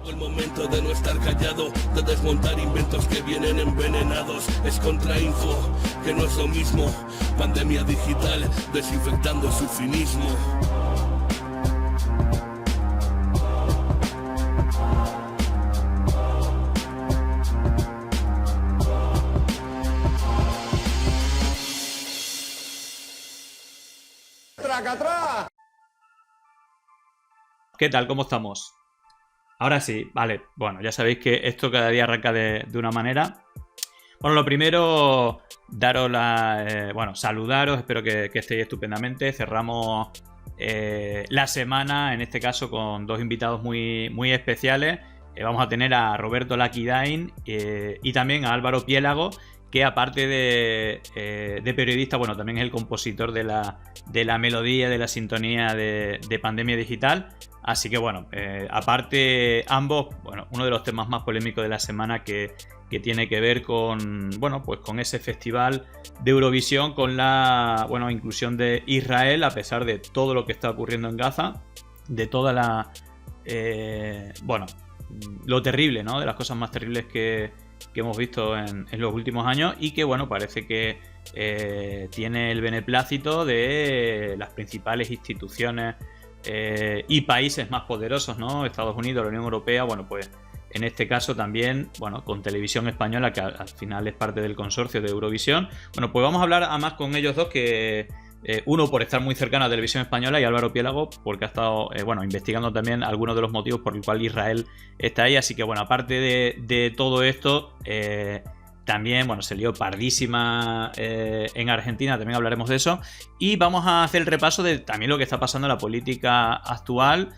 El momento de no estar callado, de desmontar inventos que vienen envenenados. Es contrainfo, que no es lo mismo. Pandemia digital, desinfectando su cinismo. ¿Qué tal? ¿Cómo estamos? Ahora sí, vale. Bueno, ya sabéis que esto cada día arranca de una manera. Bueno, lo primero, daros saludaros, espero que estéis estupendamente. Cerramos la semana, en este caso, con dos invitados muy, muy especiales. Vamos a tener a Roberto Laquidain y también a Álvaro Piélago, que aparte de periodista, bueno, también es el compositor de la melodía, de la sintonía de Pandemia Digital. Así que bueno, aparte ambos, bueno, uno de los temas más polémicos de la semana que tiene que ver con, bueno, pues con ese festival de Eurovisión, con la, bueno, inclusión de Israel, a pesar de todo lo que está ocurriendo en Gaza, de toda la, bueno, lo terrible, ¿no? De las cosas más terribles que hemos visto en los últimos años, y que, bueno, parece que tiene el beneplácito de las principales instituciones y países más poderosos, ¿no? Estados Unidos, la Unión Europea, bueno, pues en este caso también, bueno, con Televisión Española, que al final es parte del consorcio de Eurovisión. Bueno, pues vamos a hablar además con ellos dos, que uno por estar muy cercano a Televisión Española, y Álvaro Piélago porque ha estado, bueno, investigando también algunos de los motivos por el cual Israel está ahí. Así que, bueno, aparte de todo esto, también, bueno, se lió pardísima en Argentina, también hablaremos de eso. Y vamos a hacer el repaso de también lo que está pasando en la política actual.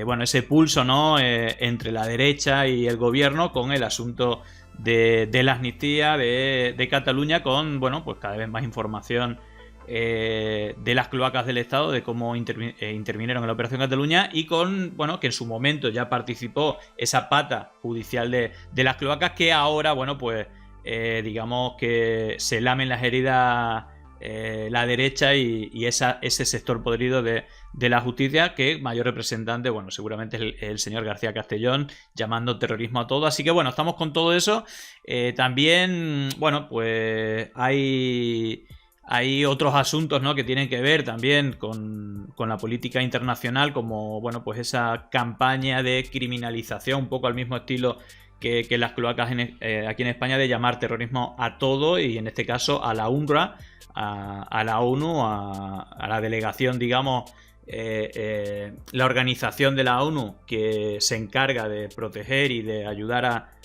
Bueno, ese pulso, ¿no? Entre la derecha y el gobierno con el asunto de la amnistía de Cataluña, con, bueno, pues cada vez más información de las cloacas del Estado, de cómo intervinieron en la Operación Cataluña, y con, bueno, que en su momento ya participó esa pata judicial de las cloacas, que ahora, bueno, pues digamos que se lamen las heridas la derecha y ese sector podrido de la justicia, que mayor representante, bueno, seguramente es el señor García Castellón, llamando terrorismo a todo. Así que, bueno, estamos con todo eso. También, bueno, pues hay otros asuntos, ¿no?, que tienen que ver también con la política internacional, como, bueno, pues esa campaña de criminalización, un poco al mismo estilo que las cloacas aquí en España, de llamar terrorismo a todo, y en este caso a la UNRWA, a la ONU, a la delegación, digamos, la organización de la ONU que se encarga de proteger y de ayudar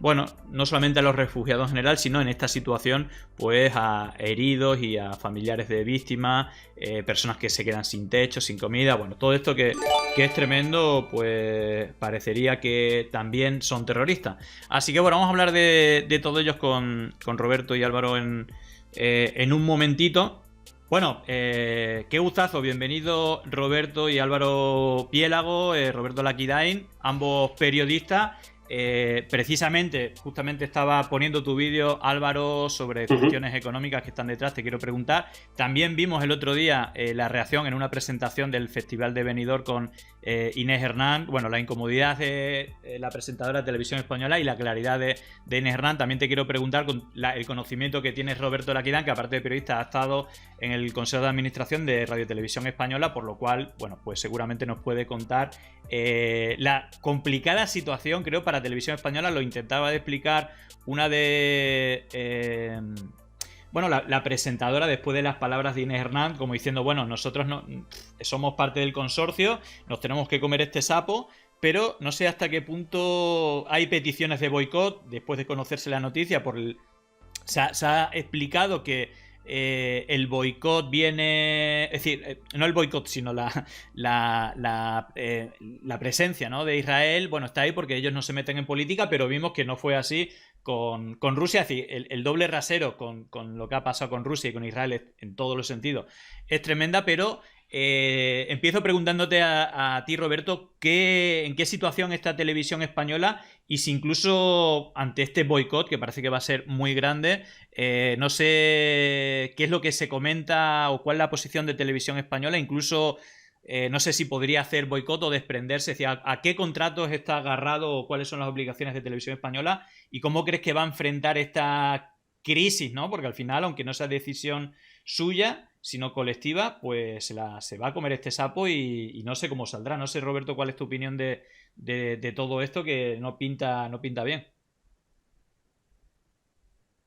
bueno, no solamente a los refugiados en general, sino en esta situación, pues a heridos y a familiares de víctimas, personas que se quedan sin techo, sin comida. Bueno, todo esto que es tremendo, pues parecería que también son terroristas. Así que, bueno, vamos a hablar de todo ello con Roberto y Álvaro en un momentito. Bueno, qué gustazo, bienvenido Roberto y Álvaro Piélago, Roberto Laquidain, ambos periodistas. Precisamente, justamente estaba poniendo tu vídeo, Álvaro, sobre cuestiones económicas que están detrás. Te quiero preguntar. También vimos el otro día la reacción en una presentación del Festival de Benidorm con Inés Hernán. Bueno, la incomodidad de la presentadora de Televisión Española y la claridad de Inés Hernán. También te quiero preguntar con el conocimiento que tienes, Roberto Laquidain, que aparte de periodista ha estado en el Consejo de Administración de Radio Televisión Española, por lo cual, bueno, pues seguramente nos puede contar la complicada situación, creo, para Televisión Española. Lo intentaba de explicar una de bueno, la presentadora, después de las palabras de Inés Hernán, como diciendo, bueno, nosotros no somos parte del consorcio, nos tenemos que comer este sapo, pero no sé hasta qué punto hay peticiones de boicot después de conocerse la noticia. Se ha explicado que el boicot viene, es decir, no el boicot, sino la presencia, ¿no?, de Israel, bueno, está ahí porque ellos no se meten en política, pero vimos que no fue así con Rusia. Es decir, el doble rasero con lo que ha pasado con Rusia y con Israel en todos los sentidos es tremenda. Pero empiezo preguntándote a ti, Roberto, en qué situación está Televisión Española, y si incluso ante este boicot, que parece que va a ser muy grande, no sé qué es lo que se comenta o cuál es la posición de Televisión Española, incluso No sé si podría hacer boicot o desprenderse. Es decir, ¿a qué contratos está agarrado o cuáles son las obligaciones de Televisión Española? ¿Y cómo crees que va a enfrentar esta crisis, ¿no? Porque al final, aunque no sea decisión suya, sino colectiva, pues se va a comer este sapo y no sé cómo saldrá. No sé, Roberto, cuál es tu opinión de todo esto que no pinta bien.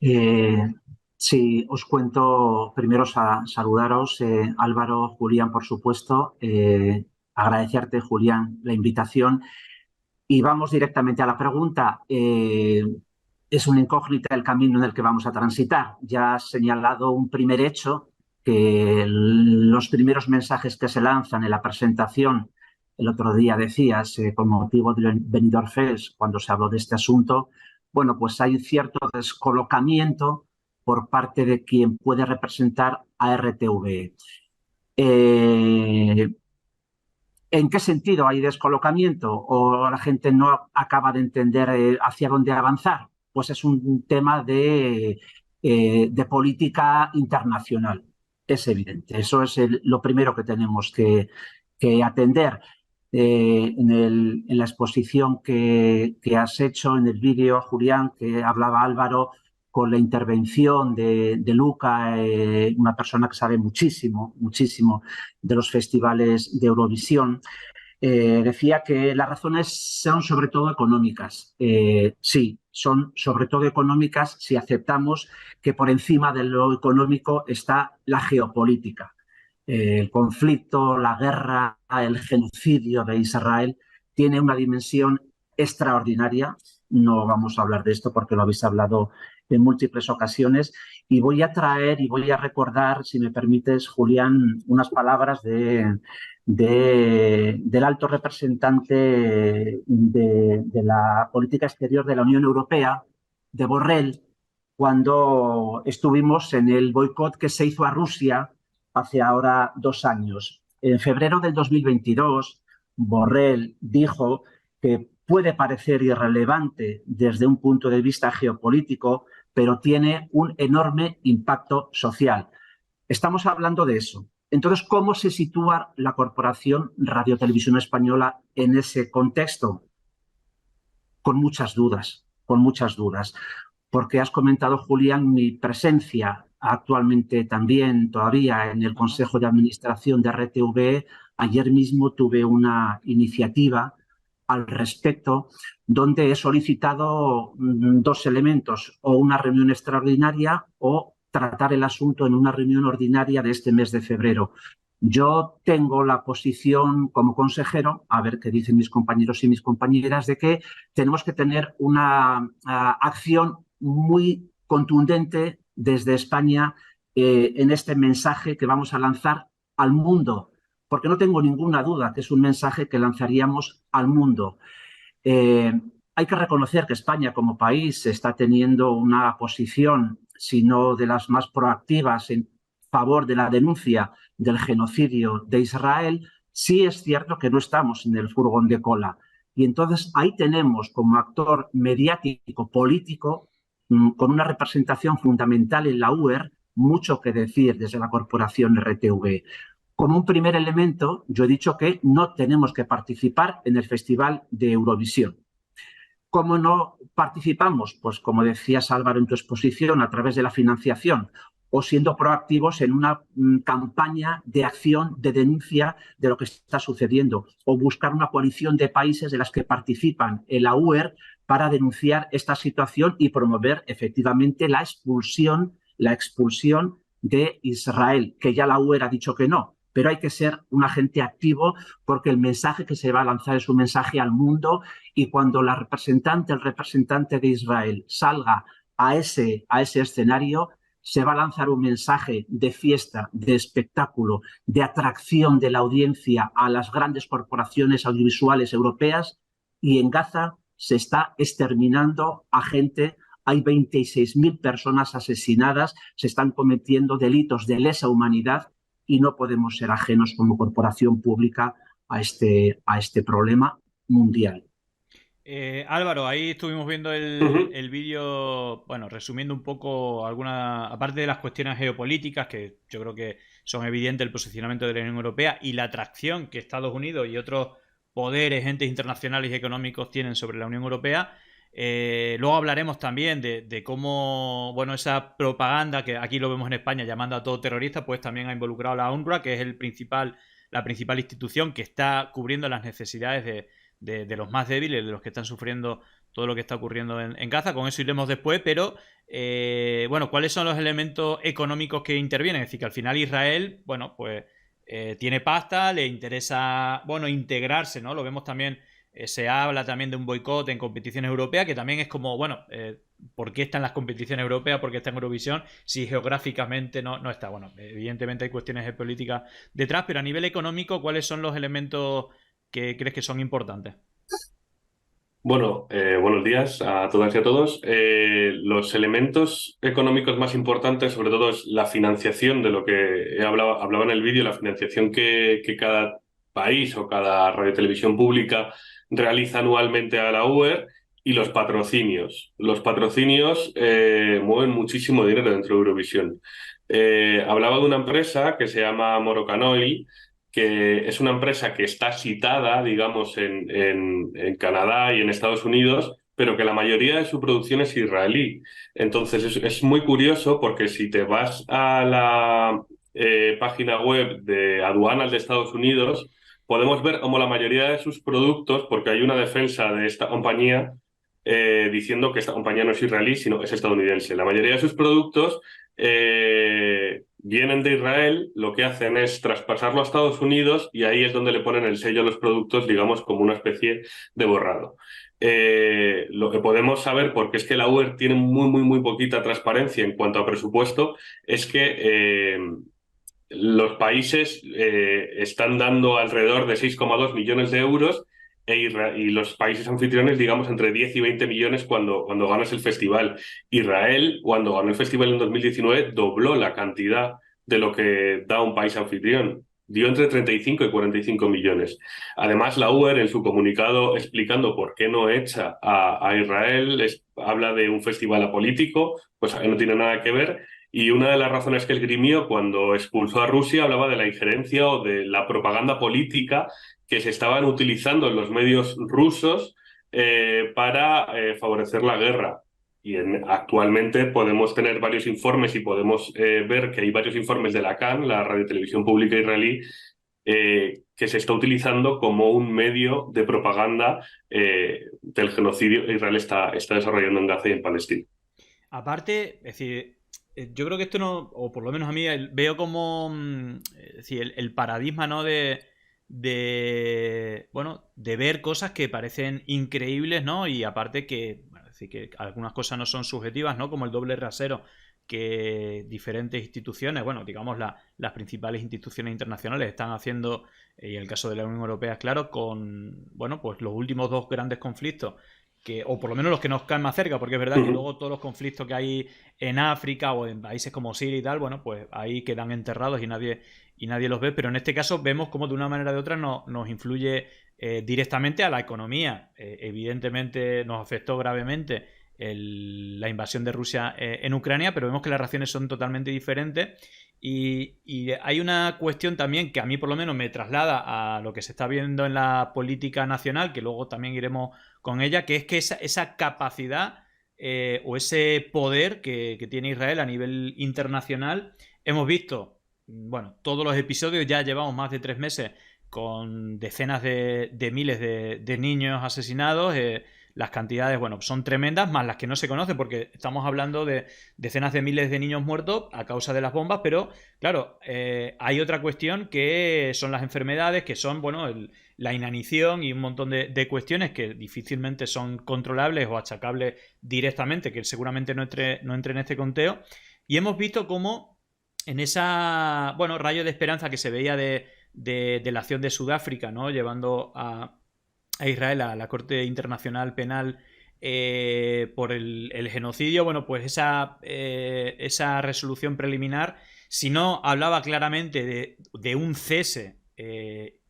Eh, sí, os cuento, primero saludaros, Álvaro, Julián, por supuesto, agradecerte, Julián, la invitación y vamos directamente a la pregunta. Es una incógnita el camino en el que vamos a transitar. Ya has señalado un primer hecho, que los primeros mensajes que se lanzan en la presentación, el otro día decías, con motivo del Benidorm Fest, cuando se habló de este asunto, bueno, pues hay cierto descolocamiento por parte de quien puede representar a RTV. Eh, ¿En qué sentido hay descolocamiento o la gente no acaba de entender hacia dónde avanzar? Pues es un tema de política internacional, es evidente. Eso es lo primero que tenemos que atender. En la exposición que has hecho, en el vídeo, Julián, que hablaba Álvaro, con la intervención de Luca, una persona que sabe muchísimo, muchísimo de los festivales de Eurovisión, decía que las razones son sobre todo económicas. Sí, son sobre todo económicas si aceptamos que por encima de lo económico está la geopolítica. El conflicto, la guerra, el genocidio de Israel tiene una dimensión extraordinaria. No vamos a hablar de esto porque lo habéis hablado en múltiples ocasiones. Y voy a traer y voy a recordar, si me permites, Julián, unas palabras del alto representante de la política exterior de la Unión Europea, de Borrell, cuando estuvimos en el boicot que se hizo a Rusia hace ahora 2 años. En febrero del 2022, Borrell dijo que puede parecer irrelevante desde un punto de vista geopolítico, pero tiene un enorme impacto social. Estamos hablando de eso. Entonces, ¿cómo se sitúa la Corporación Radio Televisión Española en ese contexto? Con muchas dudas, con muchas dudas. Porque has comentado, Julián, mi presencia actualmente también todavía en el Consejo de Administración de RTV. Ayer mismo tuve una iniciativa al respecto donde he solicitado dos elementos, o una reunión extraordinaria o tratar el asunto en una reunión ordinaria de este mes de febrero. Yo tengo la posición como consejero, a ver qué dicen mis compañeros y mis compañeras, de que tenemos que tener una acción muy contundente desde España en este mensaje que vamos a lanzar al mundo, porque no tengo ninguna duda que es un mensaje que lanzaríamos al mundo. Hay que reconocer que España como país está teniendo una posición, si no de las más proactivas, en favor de la denuncia del genocidio de Israel. Sí es cierto que no estamos en el furgón de cola. Y entonces ahí tenemos como actor mediático, político, con una representación fundamental en la UER, mucho que decir desde la corporación RTV. Como un primer elemento, yo he dicho que no tenemos que participar en el Festival de Eurovisión. ¿Cómo no participamos? Pues como decías, Álvaro, en tu exposición, a través de la financiación o siendo proactivos en una campaña de acción, de denuncia de lo que está sucediendo, o buscar una coalición de países de las que participan en la UER para denunciar esta situación y promover efectivamente la expulsión de Israel, que ya la UER ha dicho que no. Pero hay que ser un agente activo porque el mensaje que se va a lanzar es un mensaje al mundo, y cuando el representante de Israel salga a ese escenario, se va a lanzar un mensaje de fiesta, de espectáculo, de atracción de la audiencia a las grandes corporaciones audiovisuales europeas, y en Gaza se está exterminando a gente. Hay 26.000 personas asesinadas, se están cometiendo delitos de lesa humanidad y no podemos ser ajenos como corporación pública a este problema mundial. Álvaro, ahí estuvimos viendo el vídeo, bueno, resumiendo un poco aparte de las cuestiones geopolíticas, que yo creo que son evidentes el posicionamiento de la Unión Europea y la atracción que Estados Unidos y otros poderes, entes internacionales y económicos tienen sobre la Unión Europea. Luego hablaremos también de cómo, bueno, esa propaganda que aquí lo vemos en España llamando a todo terrorista, pues también ha involucrado a la UNRWA, que es la principal institución que está cubriendo las necesidades de los más débiles, de los que están sufriendo todo lo que está ocurriendo en Gaza. Con eso iremos después, pero bueno, ¿cuáles son los elementos económicos que intervienen? Es decir, que al final Israel, bueno, pues tiene pasta, le interesa, bueno, integrarse, ¿no? Lo vemos también, se habla también de un boicot en competiciones europeas, que también es como, bueno, ¿por qué está en las competiciones europeas? ¿Por qué está en Eurovisión? Si geográficamente no está. Bueno, evidentemente hay cuestiones de política detrás, pero a nivel económico, ¿cuáles son los elementos que crees que son importantes? Bueno, buenos días a todas y a todos. Los elementos económicos más importantes, sobre todo, es la financiación de lo que hablaba en el vídeo, la financiación que cada país o cada radiotelevisión pública realiza anualmente a la UER, y los patrocinios. Los patrocinios mueven muchísimo dinero dentro de Eurovisión. Hablaba de una empresa que se llama Moroccan Oil, que es una empresa que está citada, digamos, en Canadá y en Estados Unidos, pero que la mayoría de su producción es israelí. Entonces es muy curioso, porque si te vas a la página web de aduanas de Estados Unidos, podemos ver cómo la mayoría de sus productos, porque hay una defensa de esta compañía diciendo que esta compañía no es israelí, sino es estadounidense. La mayoría de sus productos vienen de Israel, lo que hacen es traspasarlo a Estados Unidos, y ahí es donde le ponen el sello a los productos, digamos, como una especie de borrado. Lo que podemos saber, porque es que la UER tiene muy poquita transparencia en cuanto a presupuesto, es que los países están dando alrededor de 6,2 millones de euros, y los países anfitriones, digamos, entre 10 y 20 millones cuando ganas el festival. Israel, cuando ganó el festival en 2019, dobló la cantidad de lo que da un país anfitrión. Dio entre 35 y 45 millones. Además, la UER, en su comunicado explicando por qué no echa a Israel, habla de un festival apolítico, pues no tiene nada que ver. Y una de las razones que esgrimió cuando expulsó a Rusia hablaba de la injerencia o de la propaganda política que se estaban utilizando en los medios rusos para favorecer la guerra. Y actualmente podemos tener varios informes, y podemos ver que hay varios informes de la CAN, la radiotelevisión pública israelí, que se está utilizando como un medio de propaganda del genocidio que Israel está desarrollando en Gaza y en Palestina. Aparte, es decir, yo creo que esto no, o por lo menos a mí, veo como es decir, el paradigma, ¿no? Bueno, de ver cosas que parecen increíbles, ¿no? Y aparte que, bueno, es decir, que algunas cosas no son subjetivas, ¿no? Como el doble rasero que diferentes instituciones, bueno, digamos las principales instituciones internacionales están haciendo, y en el caso de la Unión Europea, claro, con, bueno, pues los últimos dos grandes conflictos, o por lo menos los que nos caen más cerca, porque es verdad que luego todos los conflictos que hay en África o en países como Siria y tal, bueno, pues ahí quedan enterrados y nadie los ve, pero en este caso vemos cómo de una manera o de otra nos influye directamente a la economía. Evidentemente nos afectó gravemente la invasión de Rusia en Ucrania, pero vemos que las reacciones son totalmente diferentes. Y hay una cuestión también que a mí por lo menos me traslada a lo que se está viendo en la política nacional, que luego también iremos con ella, que es que esa capacidad o ese poder que tiene Israel a nivel internacional. Hemos visto, bueno, todos los episodios, ya llevamos más de 3 meses con decenas de miles de niños asesinados. Las cantidades, bueno, son tremendas, más las que no se conocen, porque estamos hablando de decenas de miles de niños muertos a causa de las bombas, pero claro, hay otra cuestión que son las enfermedades, que son, bueno, la inanición y un montón de cuestiones que difícilmente son controlables o achacables directamente, que seguramente no entre en este conteo. Y hemos visto cómo en esa, bueno, rayo de esperanza que se veía de la acción de Sudáfrica, ¿no? Llevando a Israel a la Corte Internacional Penal por el genocidio, bueno, pues esa resolución preliminar, si no hablaba claramente de un cese,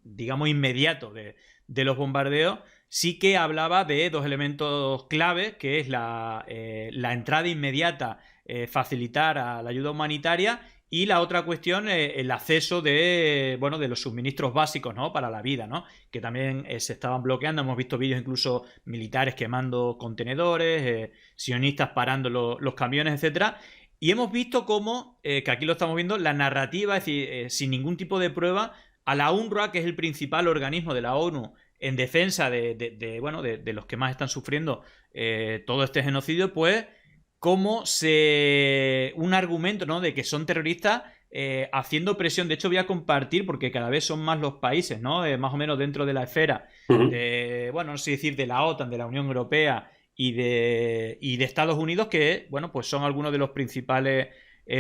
digamos, inmediato de los bombardeos, sí que hablaba de dos elementos clave, que es la entrada inmediata, facilitar a la ayuda humanitaria, Y la otra cuestión, el acceso de, bueno, de los suministros básicos, ¿no? Para la vida, ¿no? Que también se estaban bloqueando. Hemos visto vídeos incluso militares quemando contenedores, sionistas parando los camiones, etcétera. Y hemos visto cómo, que aquí lo estamos viendo, la narrativa, es decir, sin ningún tipo de prueba, a la UNRWA, que es el principal organismo de la ONU en defensa bueno, de los que más están sufriendo todo este genocidio, pues como un argumento, ¿no? De que son terroristas haciendo presión. De hecho, voy a compartir, porque cada vez son más los países, ¿no? Más o menos dentro de la esfera de, bueno, no sé decir de la OTAN, de la Unión Europea y de Estados Unidos, que, bueno, pues son algunos de los principales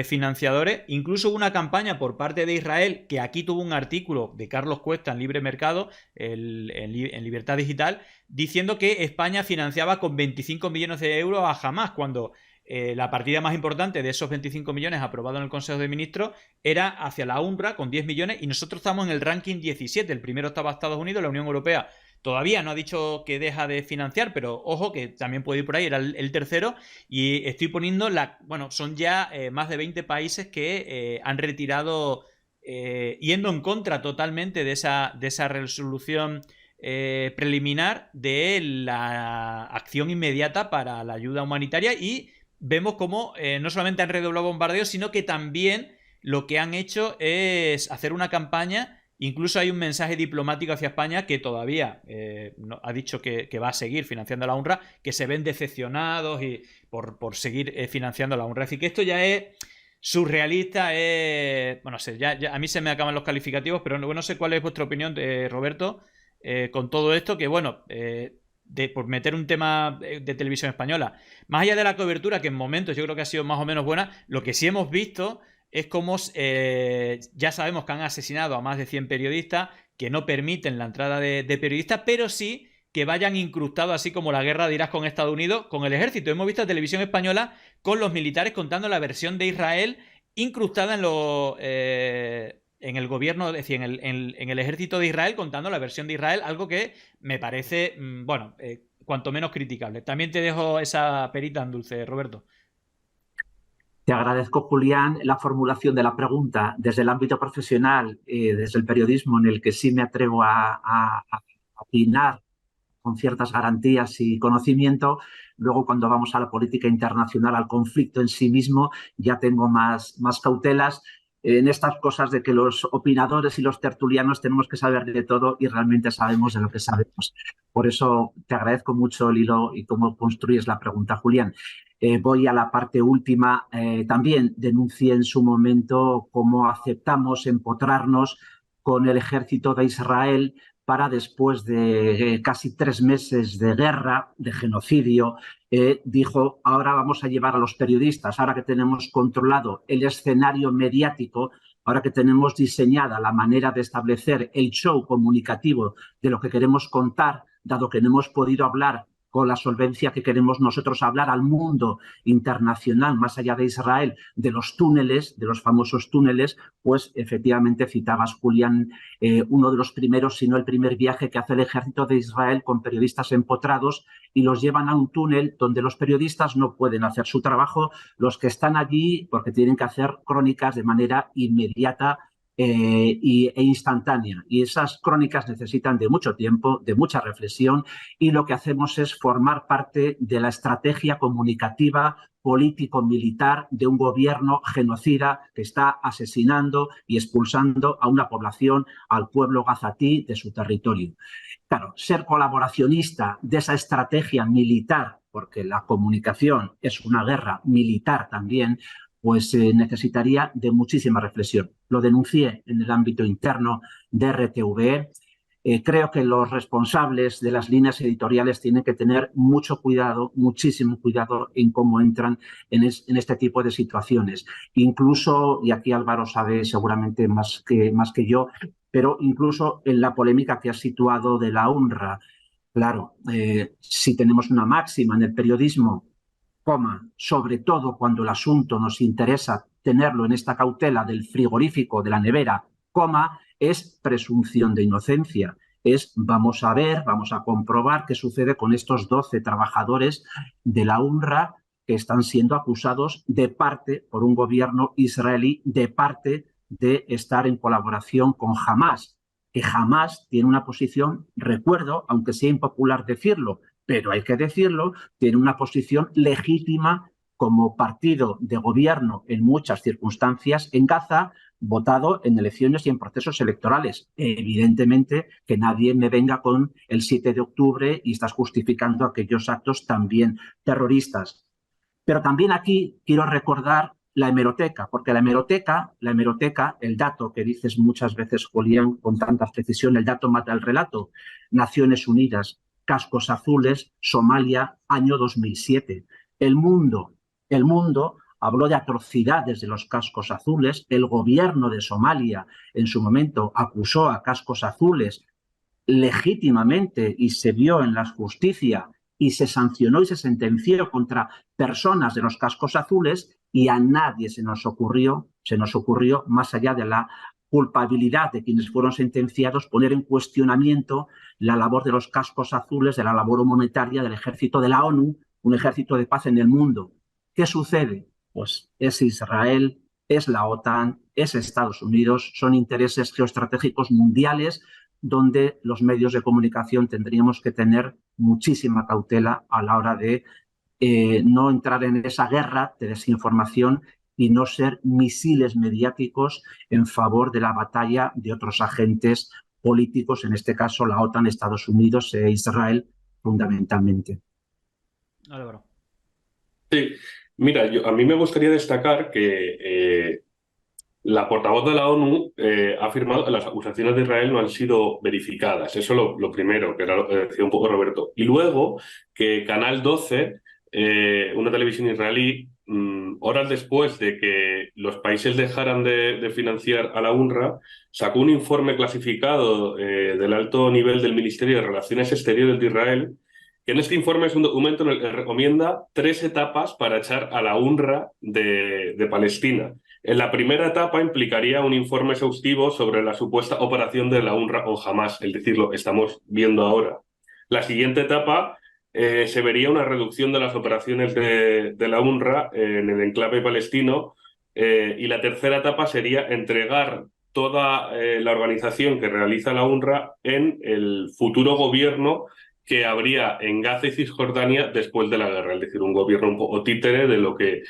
financiadores. Incluso una campaña por parte de Israel, que aquí tuvo un artículo de Carlos Cuesta en Libre Mercado, en Libertad Digital, diciendo que España financiaba con 25 millones de euros a Hamás, cuando la partida más importante de esos 25 millones aprobado en el Consejo de Ministros era hacia la UNRWA con 10 millones, y nosotros estamos en el ranking 17. El primero estaba Estados Unidos, la Unión Europea todavía no ha dicho que deja de financiar, pero ojo que también puede ir por ahí, era el tercero, y estoy poniendo bueno, son ya más de 20 países que han retirado, yendo en contra totalmente de esa resolución preliminar de la acción inmediata para la ayuda humanitaria. Y vemos cómo no solamente han redoblado bombardeos, sino que también lo que han hecho es hacer una campaña. Incluso hay un mensaje diplomático hacia España, que todavía ha dicho que va a seguir financiando a la UNRWA, que se ven decepcionados y por seguir financiando a la UNRWA. Así que esto ya es surrealista, bueno, no sé, ya a mí se me acaban los calificativos, pero no sé cuál es vuestra opinión, Roberto, con todo esto, que bueno, por meter un tema de televisión española, más allá de la cobertura, que en momentos yo creo que ha sido más o menos buena, lo que sí hemos visto es como ya sabemos que han asesinado a más de 100 periodistas, que no permiten la entrada de periodistas, pero sí que vayan incrustados, así como la guerra de Irak con Estados Unidos, con el ejército. Hemos visto a televisión española con los militares contando la versión de Israel incrustada en el gobierno, es decir, en el ejército de Israel, contando la versión de Israel, algo que me parece, bueno, cuanto menos criticable. También te dejo esa perita en dulce, Roberto. Te agradezco, Julián, la formulación de la pregunta desde el ámbito profesional, desde el periodismo, en el que sí me atrevo a opinar con ciertas garantías y conocimiento. Luego, cuando vamos a la política internacional, al conflicto en sí mismo, ya tengo más cautelas en estas cosas de que los opinadores y los tertulianos tenemos que saber de todo y realmente sabemos de lo que sabemos. Por eso te agradezco mucho el hilo y cómo construyes la pregunta, Julián. Voy a la parte última. También denuncié en su momento cómo aceptamos empotrarnos con el ejército de Israel para, después de casi 3 meses de guerra, de genocidio, dijo: ahora vamos a llevar a los periodistas, ahora que tenemos controlado el escenario mediático, ahora que tenemos diseñada la manera de establecer el show comunicativo de lo que queremos contar, dado que no hemos podido hablar con la solvencia que queremos nosotros hablar al mundo internacional, más allá de Israel, de los túneles, de los famosos túneles, pues efectivamente citabas, Julián, uno de los primeros, si no el primer viaje que hace el ejército de Israel con periodistas empotrados, y los llevan a un túnel donde los periodistas no pueden hacer su trabajo, los que están allí porque tienen que hacer crónicas de manera inmediata e instantánea. Y esas crónicas necesitan de mucho tiempo, de mucha reflexión, y lo que hacemos es formar parte de la estrategia comunicativa político-militar de un gobierno genocida que está asesinando y expulsando a una población, al pueblo gazatí, de su territorio. Claro, ser colaboracionista de esa estrategia militar, porque la comunicación es una guerra militar también, pues necesitaría de muchísima reflexión. Lo denuncié en el ámbito interno de RTVE. Creo que los responsables de las líneas editoriales tienen que tener mucho cuidado, muchísimo cuidado en cómo entran en este tipo de situaciones. Incluso, y aquí Álvaro sabe seguramente más que yo, pero incluso en la polémica que ha situado de la UNRWA. Claro, si tenemos una máxima en el periodismo, sobre todo cuando el asunto nos interesa tenerlo en esta cautela del frigorífico, de la nevera, es presunción de inocencia. Vamos a ver, vamos a comprobar qué sucede con estos 12 trabajadores de la UNRWA que están siendo acusados de parte por un gobierno israelí, de parte de estar en colaboración con Hamás, que Hamás tiene una posición, recuerdo, aunque sea impopular decirlo, pero hay que decirlo, tiene una posición legítima como partido de gobierno en muchas circunstancias en Gaza, votado en elecciones y en procesos electorales. Evidentemente que nadie me venga con el 7 de octubre y estás justificando aquellos actos también terroristas. Pero también aquí quiero recordar la hemeroteca, porque la hemeroteca, el dato que dices muchas veces, Julián, con tanta precisión, el dato mata el relato. Naciones Unidas, cascos azules, Somalia, año 2007. El mundo habló de atrocidades de los cascos azules. El gobierno de Somalia en su momento acusó a cascos azules legítimamente y se vio en la justicia y se sancionó y se sentenció contra personas de los cascos azules y a nadie se nos ocurrió, más allá de la culpabilidad de quienes fueron sentenciados, poner en cuestionamiento la labor de los cascos azules, de la labor humanitaria del ejército de la ONU, un ejército de paz en el mundo. ¿Qué sucede? Pues es Israel, es la OTAN, es Estados Unidos, son intereses geoestratégicos mundiales donde los medios de comunicación tendríamos que tener muchísima cautela a la hora de no entrar en esa guerra de desinformación y no ser misiles mediáticos en favor de la batalla de otros agentes políticos, en este caso la OTAN, Estados Unidos e Israel, fundamentalmente. Álvaro. Sí, mira, a mí me gustaría destacar que la portavoz de la ONU ha afirmado que las acusaciones de Israel no han sido verificadas. Eso lo primero, que era lo que decía un poco Roberto. Y luego que Canal 12, una televisión israelí, horas después de que los países dejaran de financiar a la UNRWA, sacó un informe clasificado del alto nivel del Ministerio de Relaciones Exteriores de Israel, que en este informe es un documento en el que recomienda 3 etapas para echar a la UNRWA de Palestina. En la primera etapa implicaría un informe exhaustivo sobre la supuesta operación de la UNRWA o Hamás, es decir, lo que estamos viendo ahora. La siguiente etapa se vería una reducción de las operaciones de la UNRWA en el enclave palestino, y la tercera etapa sería entregar toda la organización que realiza la UNRWA en el futuro gobierno que habría en Gaza y Cisjordania después de la guerra, es decir, un gobierno un poco títere de lo que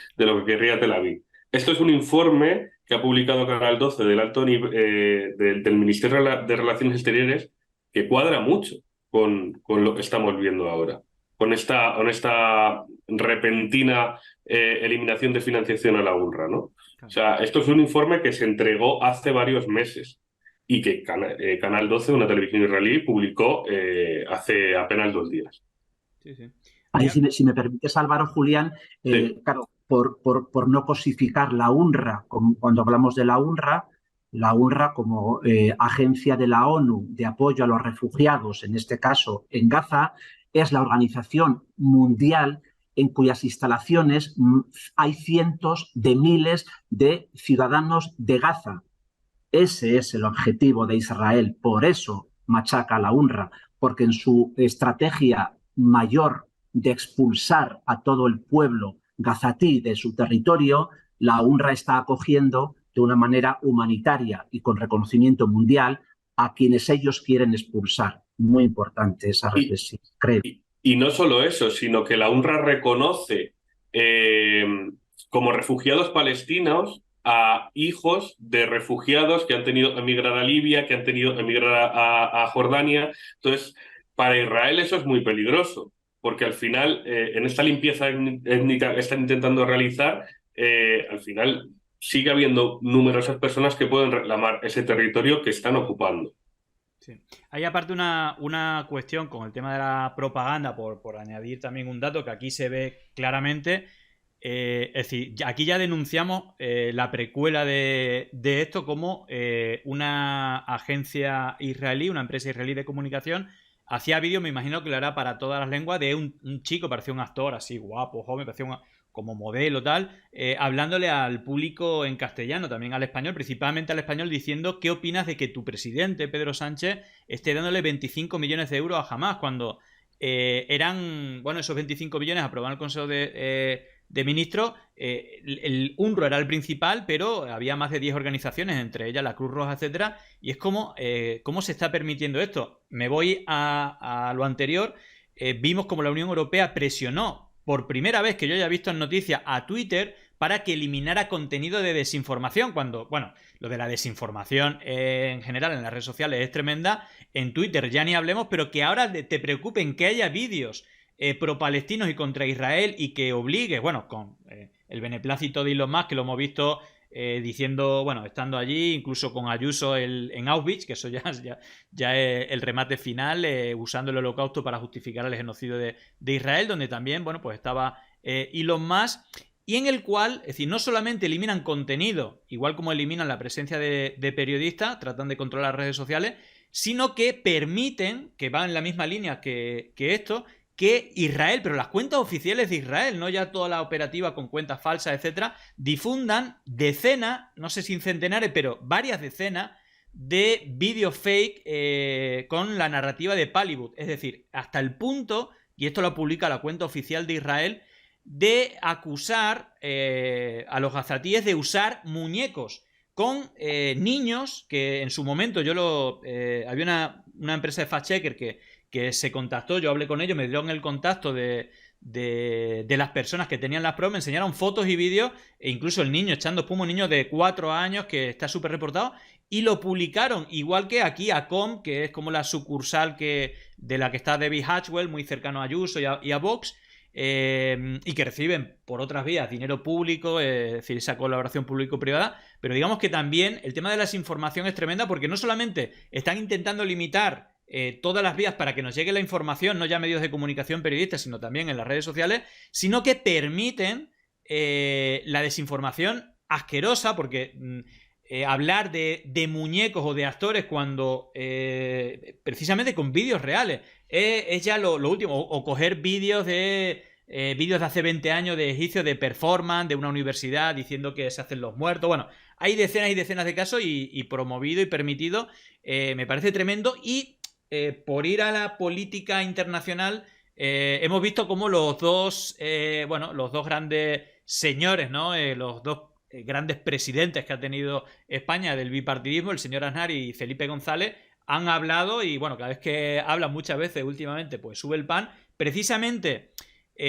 querría Tel Aviv. Esto es un informe que ha publicado Canal 12 del alto nivel del Ministerio de Relaciones Exteriores, que cuadra mucho con lo que estamos viendo ahora, con esta repentina eliminación de financiación a la UNRWA, ¿no? O sea, esto es un informe que se entregó hace varios meses y que Canal 12, una televisión israelí, publicó hace apenas 2 días. Sí, sí. Ahí, si me permites, Álvaro, Julián, Sí. claro, por no cosificar la UNRWA, cuando hablamos de la UNRWA como agencia de la ONU de apoyo a los refugiados, en este caso en Gaza, es la organización mundial en cuyas instalaciones hay cientos de miles de ciudadanos de Gaza. Ese es el objetivo de Israel, por eso machaca a la UNRWA, porque en su estrategia mayor de expulsar a todo el pueblo gazatí de su territorio, la UNRWA está acogiendo de una manera humanitaria y con reconocimiento mundial a quienes ellos quieren expulsar. Muy importante esa reflexión, creo. Y no solo eso, sino que la UNRWA reconoce como refugiados palestinos a hijos de refugiados que han tenido que emigrar a Libia, que han tenido que emigrar a Jordania. Entonces, para Israel eso es muy peligroso, porque al final, en esta limpieza étnica que están intentando realizar, al final sigue habiendo numerosas personas que pueden reclamar ese territorio que están ocupando. Sí. Hay aparte una cuestión con el tema de la propaganda, por añadir también un dato que aquí se ve claramente. Es decir, aquí ya denunciamos la precuela de esto como una agencia israelí, una empresa israelí de comunicación, hacía vídeos, me imagino que lo hará para todas las lenguas, de un chico, parecía un actor así guapo, joven, parecía como modelo tal, hablándole al público en castellano, también al español, principalmente al español, diciendo qué opinas de que tu presidente, Pedro Sánchez, esté dándole 25 millones de euros a Hamás, cuando eran, bueno, esos 25 millones aprobaron el Consejo de de ministros, el UNRWA era el principal, pero había más de 10 organizaciones, entre ellas la Cruz Roja, etcétera, y es como cómo se está permitiendo esto. Me voy a lo anterior. Vimos como la Unión Europea presionó por primera vez que yo haya visto en noticias a Twitter para que eliminara contenido de desinformación, cuando, bueno, lo de la desinformación en general en las redes sociales es tremenda. En Twitter ya ni hablemos, pero que ahora te preocupen que haya vídeos pro-palestinos y contra Israel y que obligue, bueno, con el beneplácito de Elon Musk, que lo hemos visto diciendo, bueno, estando allí, incluso con Ayuso en Auschwitz, que eso ya es el remate final, usando el holocausto para justificar el genocidio de Israel, donde también, bueno, pues estaba Elon Musk, y en el cual, es decir, no solamente eliminan contenido, igual como eliminan la presencia de periodistas, tratan de controlar las redes sociales, sino que permiten, que va en la misma línea que esto, que Israel, pero las cuentas oficiales de Israel, no ya toda la operativa con cuentas falsas, etcétera, difundan decenas, no sé si centenares, pero varias decenas de vídeos fake con la narrativa de Palibut. Es decir, hasta el punto, y esto lo publica la cuenta oficial de Israel, de acusar a los gazatíes de usar muñecos con niños que en su momento había una empresa de fact-checker que se contactó, yo hablé con ellos, me dieron el contacto de las personas que tenían las pruebas, me enseñaron fotos y vídeos, e incluso el niño echando espuma, un niño de 4 años que está súper reportado, y lo publicaron, igual que aquí ACOM, que es como la sucursal de la que está David Hatchwell, muy cercano a Ayuso y a Vox, y que reciben por otras vías dinero público, es decir, esa colaboración público-privada, pero digamos que también el tema de la desinformación es tremenda porque no solamente están intentando limitar todas las vías para que nos llegue la información, no ya medios de comunicación, periodistas, sino también en las redes sociales, sino que permiten la desinformación asquerosa, porque hablar de muñecos o de actores cuando precisamente con vídeos reales es ya lo último, o coger vídeos de hace 20 años de egipcios de performance de una universidad diciendo que se hacen los muertos. Bueno, hay decenas y decenas de casos y promovido y permitido, me parece tremendo. Y por ir a la política internacional, hemos visto cómo los dos grandes señores, ¿no? Los dos grandes presidentes que ha tenido España del bipartidismo, el señor Aznar y Felipe González, han hablado, y bueno, cada vez que hablan muchas veces últimamente, pues sube el pan. Precisamente,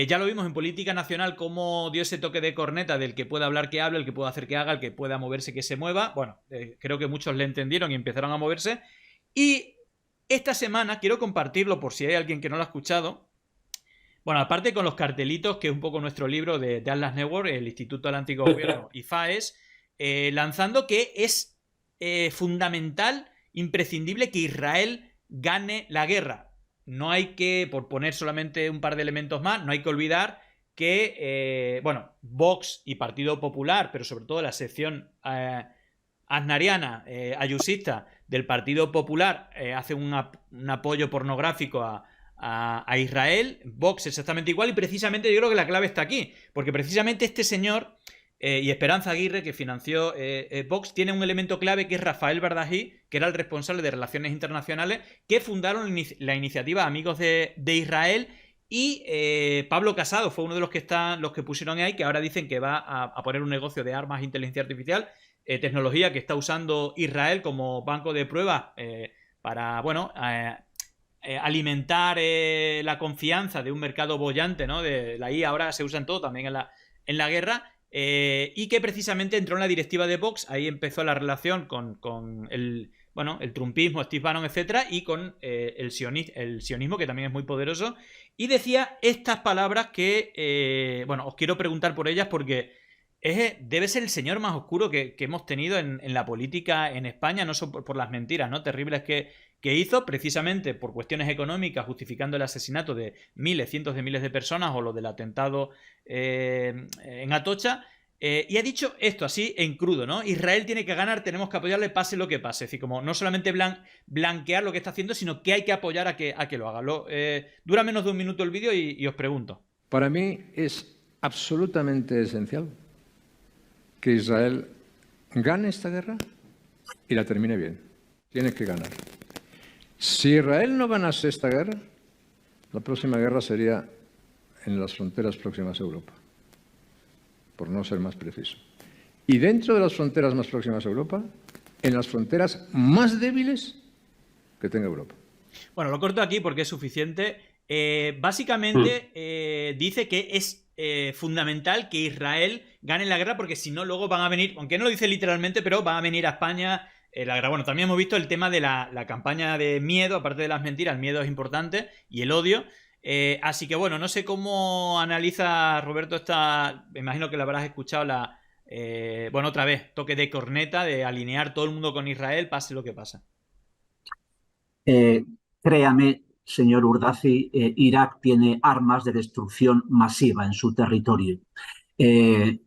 ya lo vimos en política nacional, cómo dio ese toque de corneta del que pueda hablar que hable, el que pueda hacer que haga, el que pueda moverse que se mueva. Bueno, creo que muchos le entendieron y empezaron a moverse. Y esta semana quiero compartirlo por si hay alguien que no lo ha escuchado. Bueno, aparte con los cartelitos, que es un poco nuestro libro de Atlas Network, el Instituto del Antigobierno y FAES, lanzando que es fundamental, imprescindible que Israel gane la guerra. No hay que, por poner solamente un par de elementos más, no hay que olvidar que, Vox y Partido Popular, pero sobre todo la sección aznariana, ayusista del Partido Popular, hace un apoyo pornográfico a Israel. Vox exactamente igual, y precisamente yo creo que la clave está aquí, porque precisamente este señor y Esperanza Aguirre, que financió Vox, tiene un elemento clave, que es Rafael Bardají, que era el responsable de Relaciones Internacionales, que fundaron la iniciativa Amigos de Israel, y Pablo Casado fue uno de los que pusieron ahí, que ahora dicen que va a poner un negocio de armas e inteligencia artificial, tecnología que está usando Israel como banco de pruebas para, alimentar la confianza de un mercado boyante, ¿no? De la IA ahora se usa en todo, también en la guerra, y que precisamente entró en la directiva de Vox. Ahí empezó la relación con el trumpismo, Steve Bannon, etcétera, y con el sionismo, que también es muy poderoso, y decía estas palabras que, os quiero preguntar por ellas, porque debe ser el señor más oscuro que hemos tenido en la política en España, no solo por las mentiras, ¿no?, terribles que hizo, precisamente por cuestiones económicas, justificando el asesinato de cientos de miles de personas, o lo del atentado en Atocha, y ha dicho esto así en crudo, ¿no? Israel tiene que ganar, tenemos que apoyarle pase lo que pase. Es decir, como no solamente blanquear lo que está haciendo, sino que hay que apoyar a que lo haga. Dura menos de un minuto el vídeo y os pregunto. Para mí es absolutamente esencial que Israel gane esta guerra y la termine bien. Tiene que ganar. Si Israel no ganase esta guerra, la próxima guerra sería en las fronteras próximas a Europa. por no ser más preciso. Y dentro de las fronteras más próximas a Europa, en las fronteras más débiles que tenga Europa. Bueno, lo corto aquí porque es suficiente. Básicamente dice que es fundamental que Israel gane la guerra porque si no luego van a venir, aunque no lo dice literalmente, pero van a venir a España la guerra. Bueno, también hemos visto el tema de la campaña de miedo, aparte de las mentiras, el miedo es importante y el odio. Así que bueno, no sé cómo analiza Roberto esta, me imagino que la habrás escuchado bueno, otra vez, toque de corneta, de alinear todo el mundo con Israel, pase lo que pasa. Créame, señor Urdaci, Irak tiene armas de destrucción masiva en su territorio.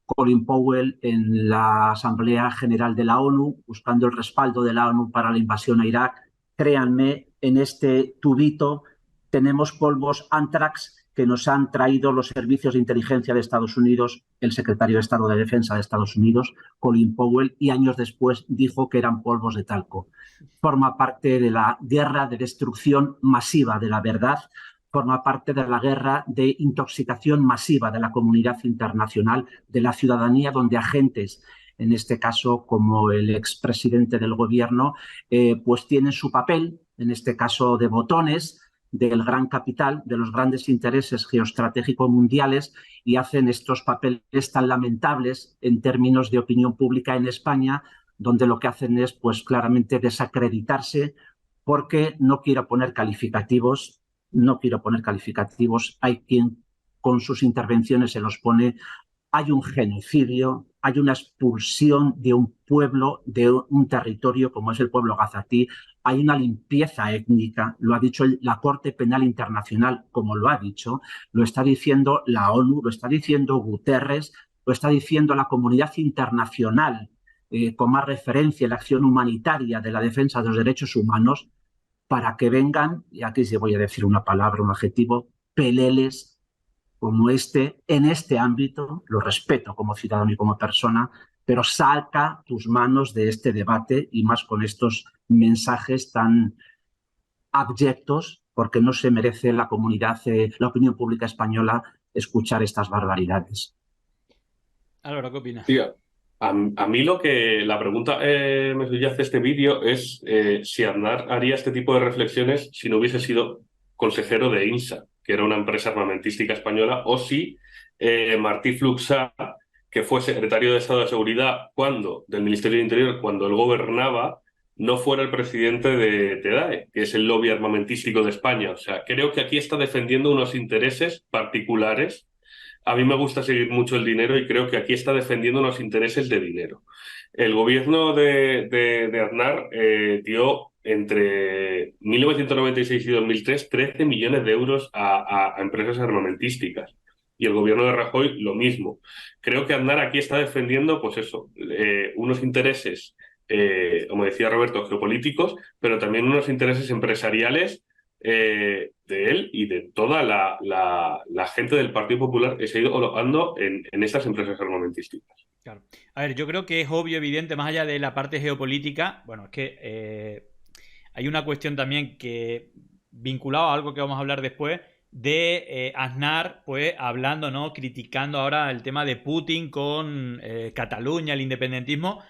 Colin Powell en la Asamblea General de la ONU, buscando el respaldo de la ONU para la invasión a Irak. Créanme, en este tubito tenemos polvos Anthrax que nos han traído los servicios de inteligencia de Estados Unidos, el secretario de Estado de Defensa de Estados Unidos, Colin Powell, y años después dijo que eran polvos de talco. Forma parte de la guerra de destrucción masiva de la verdad, forma parte de la guerra de intoxicación masiva de la comunidad internacional, de la ciudadanía, donde agentes, en este caso como el expresidente del gobierno, pues tienen su papel, en este caso de botones, del gran capital, de los grandes intereses geoestratégicos mundiales, y hacen estos papeles tan lamentables en términos de opinión pública en España, donde lo que hacen es pues claramente desacreditarse, porque no quiero poner calificativos, hay quien con sus intervenciones se los pone. Hay un genocidio, hay una expulsión de un pueblo, de un territorio como es el pueblo gazatí, hay una limpieza étnica, lo ha dicho la Corte Penal Internacional, como lo ha dicho, lo está diciendo la ONU, lo está diciendo Guterres, lo está diciendo la comunidad internacional, con más referencia a la acción humanitaria de la defensa de los derechos humanos, para que vengan, y aquí sí voy a decir una palabra, un adjetivo, peleles como en este ámbito, lo respeto como ciudadano y como persona, pero saca tus manos de este debate y más con estos mensajes tan abyectos, porque no se merece la comunidad, la opinión pública española escuchar estas barbaridades. Álvaro, ¿qué opinas? Sí, a mí la pregunta me subyace este vídeo es si Aznar haría este tipo de reflexiones si no hubiese sido consejero de INSA, que era una empresa armamentística española, o si Martí Fluxà, que fue secretario de Estado de Seguridad del Ministerio de Interior cuando él gobernaba, no fuera el presidente de TEDAE, que es el lobby armamentístico de España. O sea, creo que aquí está defendiendo unos intereses particulares. A mí me gusta seguir mucho el dinero y creo que aquí está defendiendo unos intereses de dinero. El gobierno de Aznar dio entre 1996 y 2003 13 millones de euros a empresas armamentísticas. Y el gobierno de Rajoy lo mismo. Creo que Aznar aquí está defendiendo, pues eso, unos intereses, como decía Roberto, geopolíticos, pero también unos intereses empresariales de él y de toda la gente del Partido Popular que se ha ido colocando en estas empresas armamentísticas. Claro. A ver, yo creo que es obvio, evidente, más allá de la parte geopolítica, bueno, es que hay una cuestión también que, vinculado a algo que vamos a hablar después, de Aznar, pues, hablando, ¿no? Criticando ahora el tema de Putin con Cataluña, el independentismo.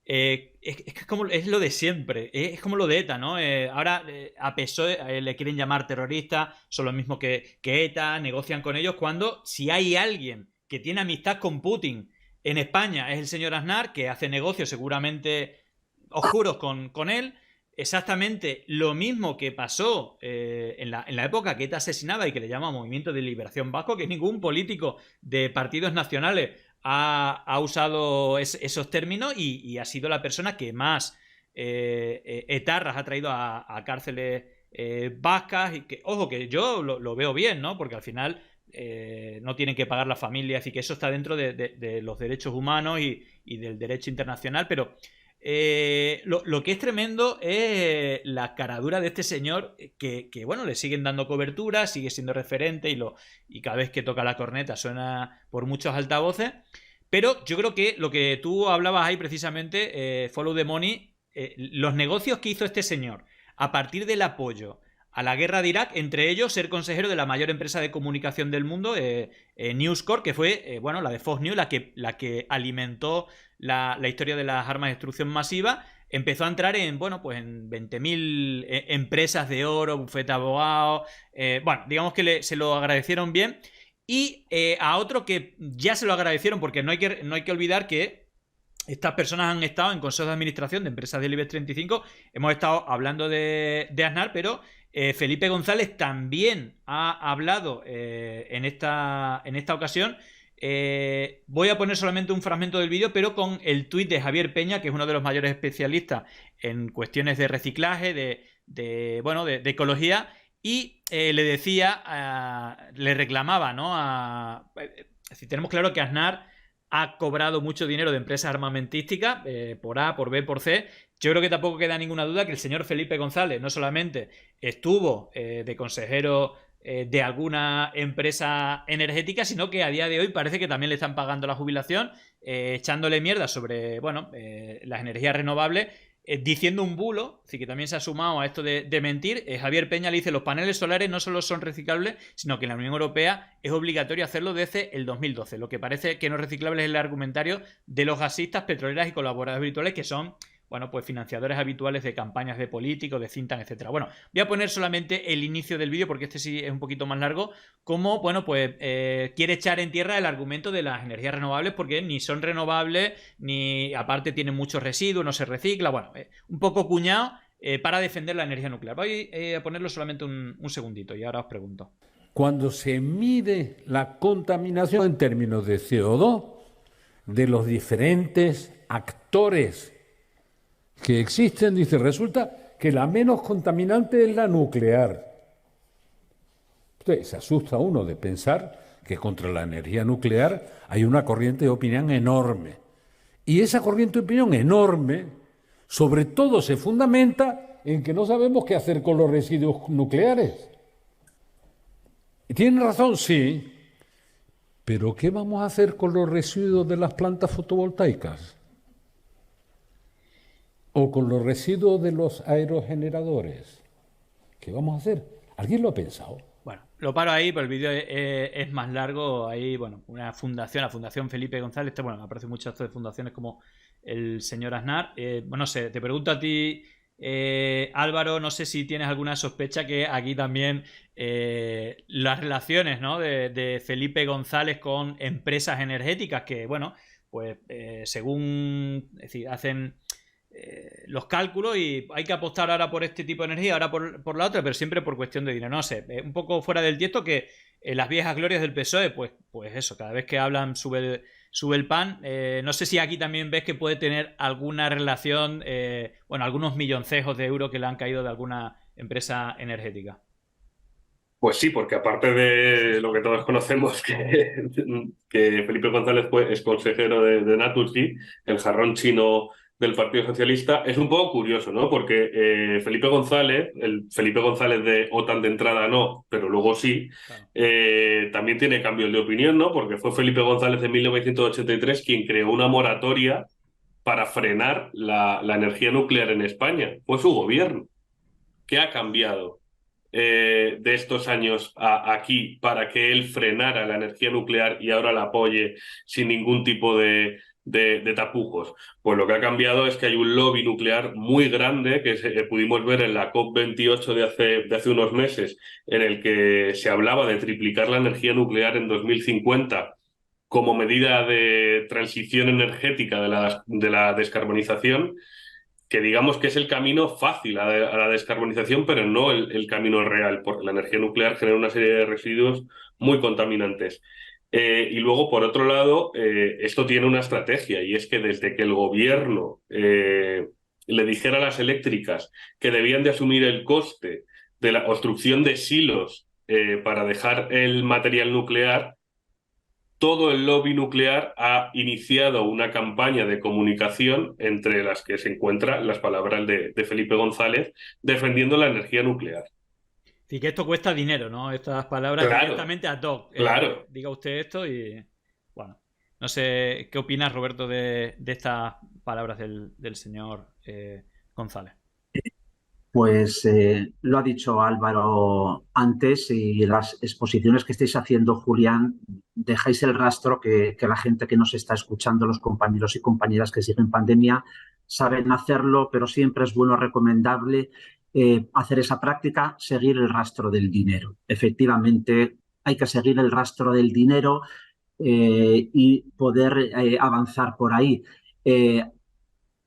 Es como es lo de siempre, es como lo de ETA, ¿no? Ahora a PSOE le quieren llamar terrorista, son los mismos que ETA, negocian con ellos, cuando si hay alguien que tiene amistad con Putin en España es el señor Aznar, que hace negocios seguramente oscuros con él. Exactamente lo mismo que pasó en la época que ETA asesinaba y que le llama Movimiento de Liberación Vasco, que ningún político de partidos nacionales ha usado esos términos y ha sido la persona que más etarras ha traído a cárceles vascas. Y que, ojo, que yo lo veo bien, ¿no? Porque al final no tienen que pagar las familias y que eso está dentro de los derechos humanos y del derecho internacional, pero lo que es tremendo es la caradura de este señor que bueno, le siguen dando cobertura, sigue siendo referente y cada vez que toca la corneta suena por muchos altavoces, pero yo creo que lo que tú hablabas ahí precisamente, Follow the Money, los negocios que hizo este señor a partir del apoyo la guerra de Irak, entre ellos ser consejero de la mayor empresa de comunicación del mundo, News Corp, que fue, bueno, la de Fox News, la que alimentó la historia de las armas de destrucción masiva. Empezó a entrar en, bueno, pues en 20.000 empresas de oro, bufete de abogados. Bueno, digamos que se lo agradecieron bien. Y a otro que ya se lo agradecieron, porque no hay que olvidar que estas personas han estado en consejos de administración de empresas del IBEX 35. Hemos estado hablando de Aznar, pero Felipe González también ha hablado en esta ocasión. Voy a poner solamente un fragmento del vídeo, pero con el tuit de Javier Peña, que es uno de los mayores especialistas en cuestiones de reciclaje, de ecología, y le decía, le reclamaba, ¿no? Es decir, tenemos claro que Aznar ha cobrado mucho dinero de empresas armamentísticas, por A, por B, por C. Yo creo que tampoco queda ninguna duda que el señor Felipe González no solamente estuvo de consejero de alguna empresa energética, sino que a día de hoy parece que también le están pagando la jubilación, echándole mierda sobre, bueno, las energías renovables, diciendo un bulo, así que también se ha sumado a esto de mentir. Javier Peña le dice: los paneles solares no solo son reciclables, sino que en la Unión Europea es obligatorio hacerlo desde el 2012. Lo que parece que no es reciclable es el argumentario de los gasistas, petroleras y colaboradores habituales, que son, bueno, pues financiadores habituales de campañas de políticos, de think tank, etcétera. Bueno, voy a poner solamente el inicio del vídeo porque este sí es un poquito más largo. Como, bueno, pues quiere echar en tierra el argumento de las energías renovables, porque ni son renovables, ni aparte tienen muchos residuos, no se recicla. Bueno, un poco cuñado para defender la energía nuclear. Voy a ponerlo solamente un segundito y ahora os pregunto. Cuando se mide la contaminación en términos de CO2 de los diferentes actores que existen, dice, resulta que la menos contaminante es la nuclear. Entonces, se asusta uno de pensar que contra la energía nuclear hay una corriente de opinión enorme. Y esa corriente de opinión enorme, sobre todo, se fundamenta en que no sabemos qué hacer con los residuos nucleares. ¿Y tienen razón? Sí. ¿Pero qué vamos a hacer con los residuos de las plantas fotovoltaicas? ¿O con los residuos de los aerogeneradores? ¿Qué vamos a hacer? ¿Alguien lo ha pensado? Bueno, lo paro ahí, pero el vídeo es más largo. Ahí, bueno, una fundación, la Fundación Felipe González. Bueno, me aparecen muchas de fundaciones como el señor Aznar. Bueno, no sé, te pregunto a ti, Álvaro, no sé si tienes alguna sospecha que aquí también las relaciones, ¿no?, de Felipe González con empresas energéticas que, bueno, pues según, es decir, hacen los cálculos y hay que apostar ahora por este tipo de energía, ahora por la otra, pero siempre por cuestión de dinero. No sé, un poco fuera del tiesto que las viejas glorias del PSOE, pues eso, cada vez que hablan sube el pan. No sé si aquí también ves que puede tener alguna relación, bueno, algunos milloncejos de euros que le han caído de alguna empresa energética. Pues sí, porque aparte de lo que todos conocemos, que Felipe González es consejero de Naturgy, el jarrón chino del Partido Socialista, es un poco curioso, ¿no? Porque Felipe González, el Felipe González de OTAN de entrada no, pero luego sí, claro, también tiene cambios de opinión, ¿no? Porque fue Felipe González en 1983 quien creó una moratoria para frenar la energía nuclear en España. Fue su gobierno. ¿Qué ha cambiado de estos años aquí para que él frenara la energía nuclear y ahora la apoye sin ningún tipo de tapujos? Pues lo que ha cambiado es que hay un lobby nuclear muy grande que pudimos ver en la COP28 de hace unos meses, en el que se hablaba de triplicar la energía nuclear en 2050 como medida de transición energética de la descarbonización, que digamos que es el camino fácil a la descarbonización, pero no el camino real, porque la energía nuclear genera una serie de residuos muy contaminantes. Y luego, por otro lado, esto tiene una estrategia, y es que desde que el gobierno le dijera a las eléctricas que debían de asumir el coste de la construcción de silos para dejar el material nuclear, todo el lobby nuclear ha iniciado una campaña de comunicación entre las que se encuentran las palabras de Felipe González defendiendo la energía nuclear. Y que esto cuesta dinero, ¿no? Estas palabras, claro, directamente a Doc. Claro. Diga usted esto y... Bueno, no sé qué opinas, Roberto, de estas palabras del señor González. Pues lo ha dicho Álvaro antes y las exposiciones que estáis haciendo, Julián, dejáis el rastro que la gente que nos está escuchando, los compañeros y compañeras que siguen pandemia, saben hacerlo, pero siempre es bueno, recomendable hacer esa práctica, seguir el rastro del dinero. Efectivamente, hay que seguir el rastro del dinero y poder avanzar por ahí. Eh,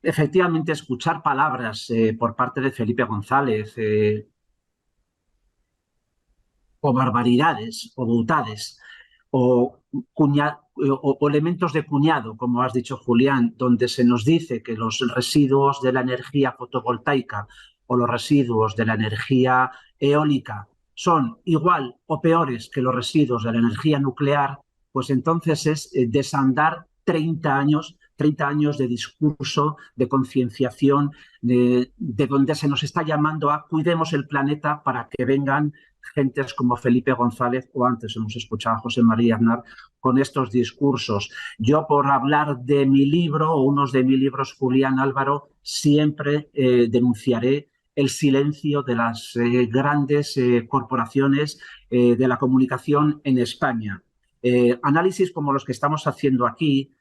Efectivamente, escuchar palabras por parte de Felipe González o barbaridades o boutades o, o elementos de cuñado, como has dicho, Julián, donde se nos dice que los residuos de la energía fotovoltaica o los residuos de la energía eólica son igual o peores que los residuos de la energía nuclear, pues entonces es desandar 30 años de discurso, de concienciación, de donde se nos está llamando a cuidemos el planeta para que vengan gentes como Felipe González, o antes hemos escuchado a José María Aznar, con estos discursos. Yo, por hablar de mi libro, o unos de mis libros, Julián, Álvaro, siempre denunciaré el silencio de las grandes corporaciones de la comunicación en España. Análisis como los que estamos haciendo aquí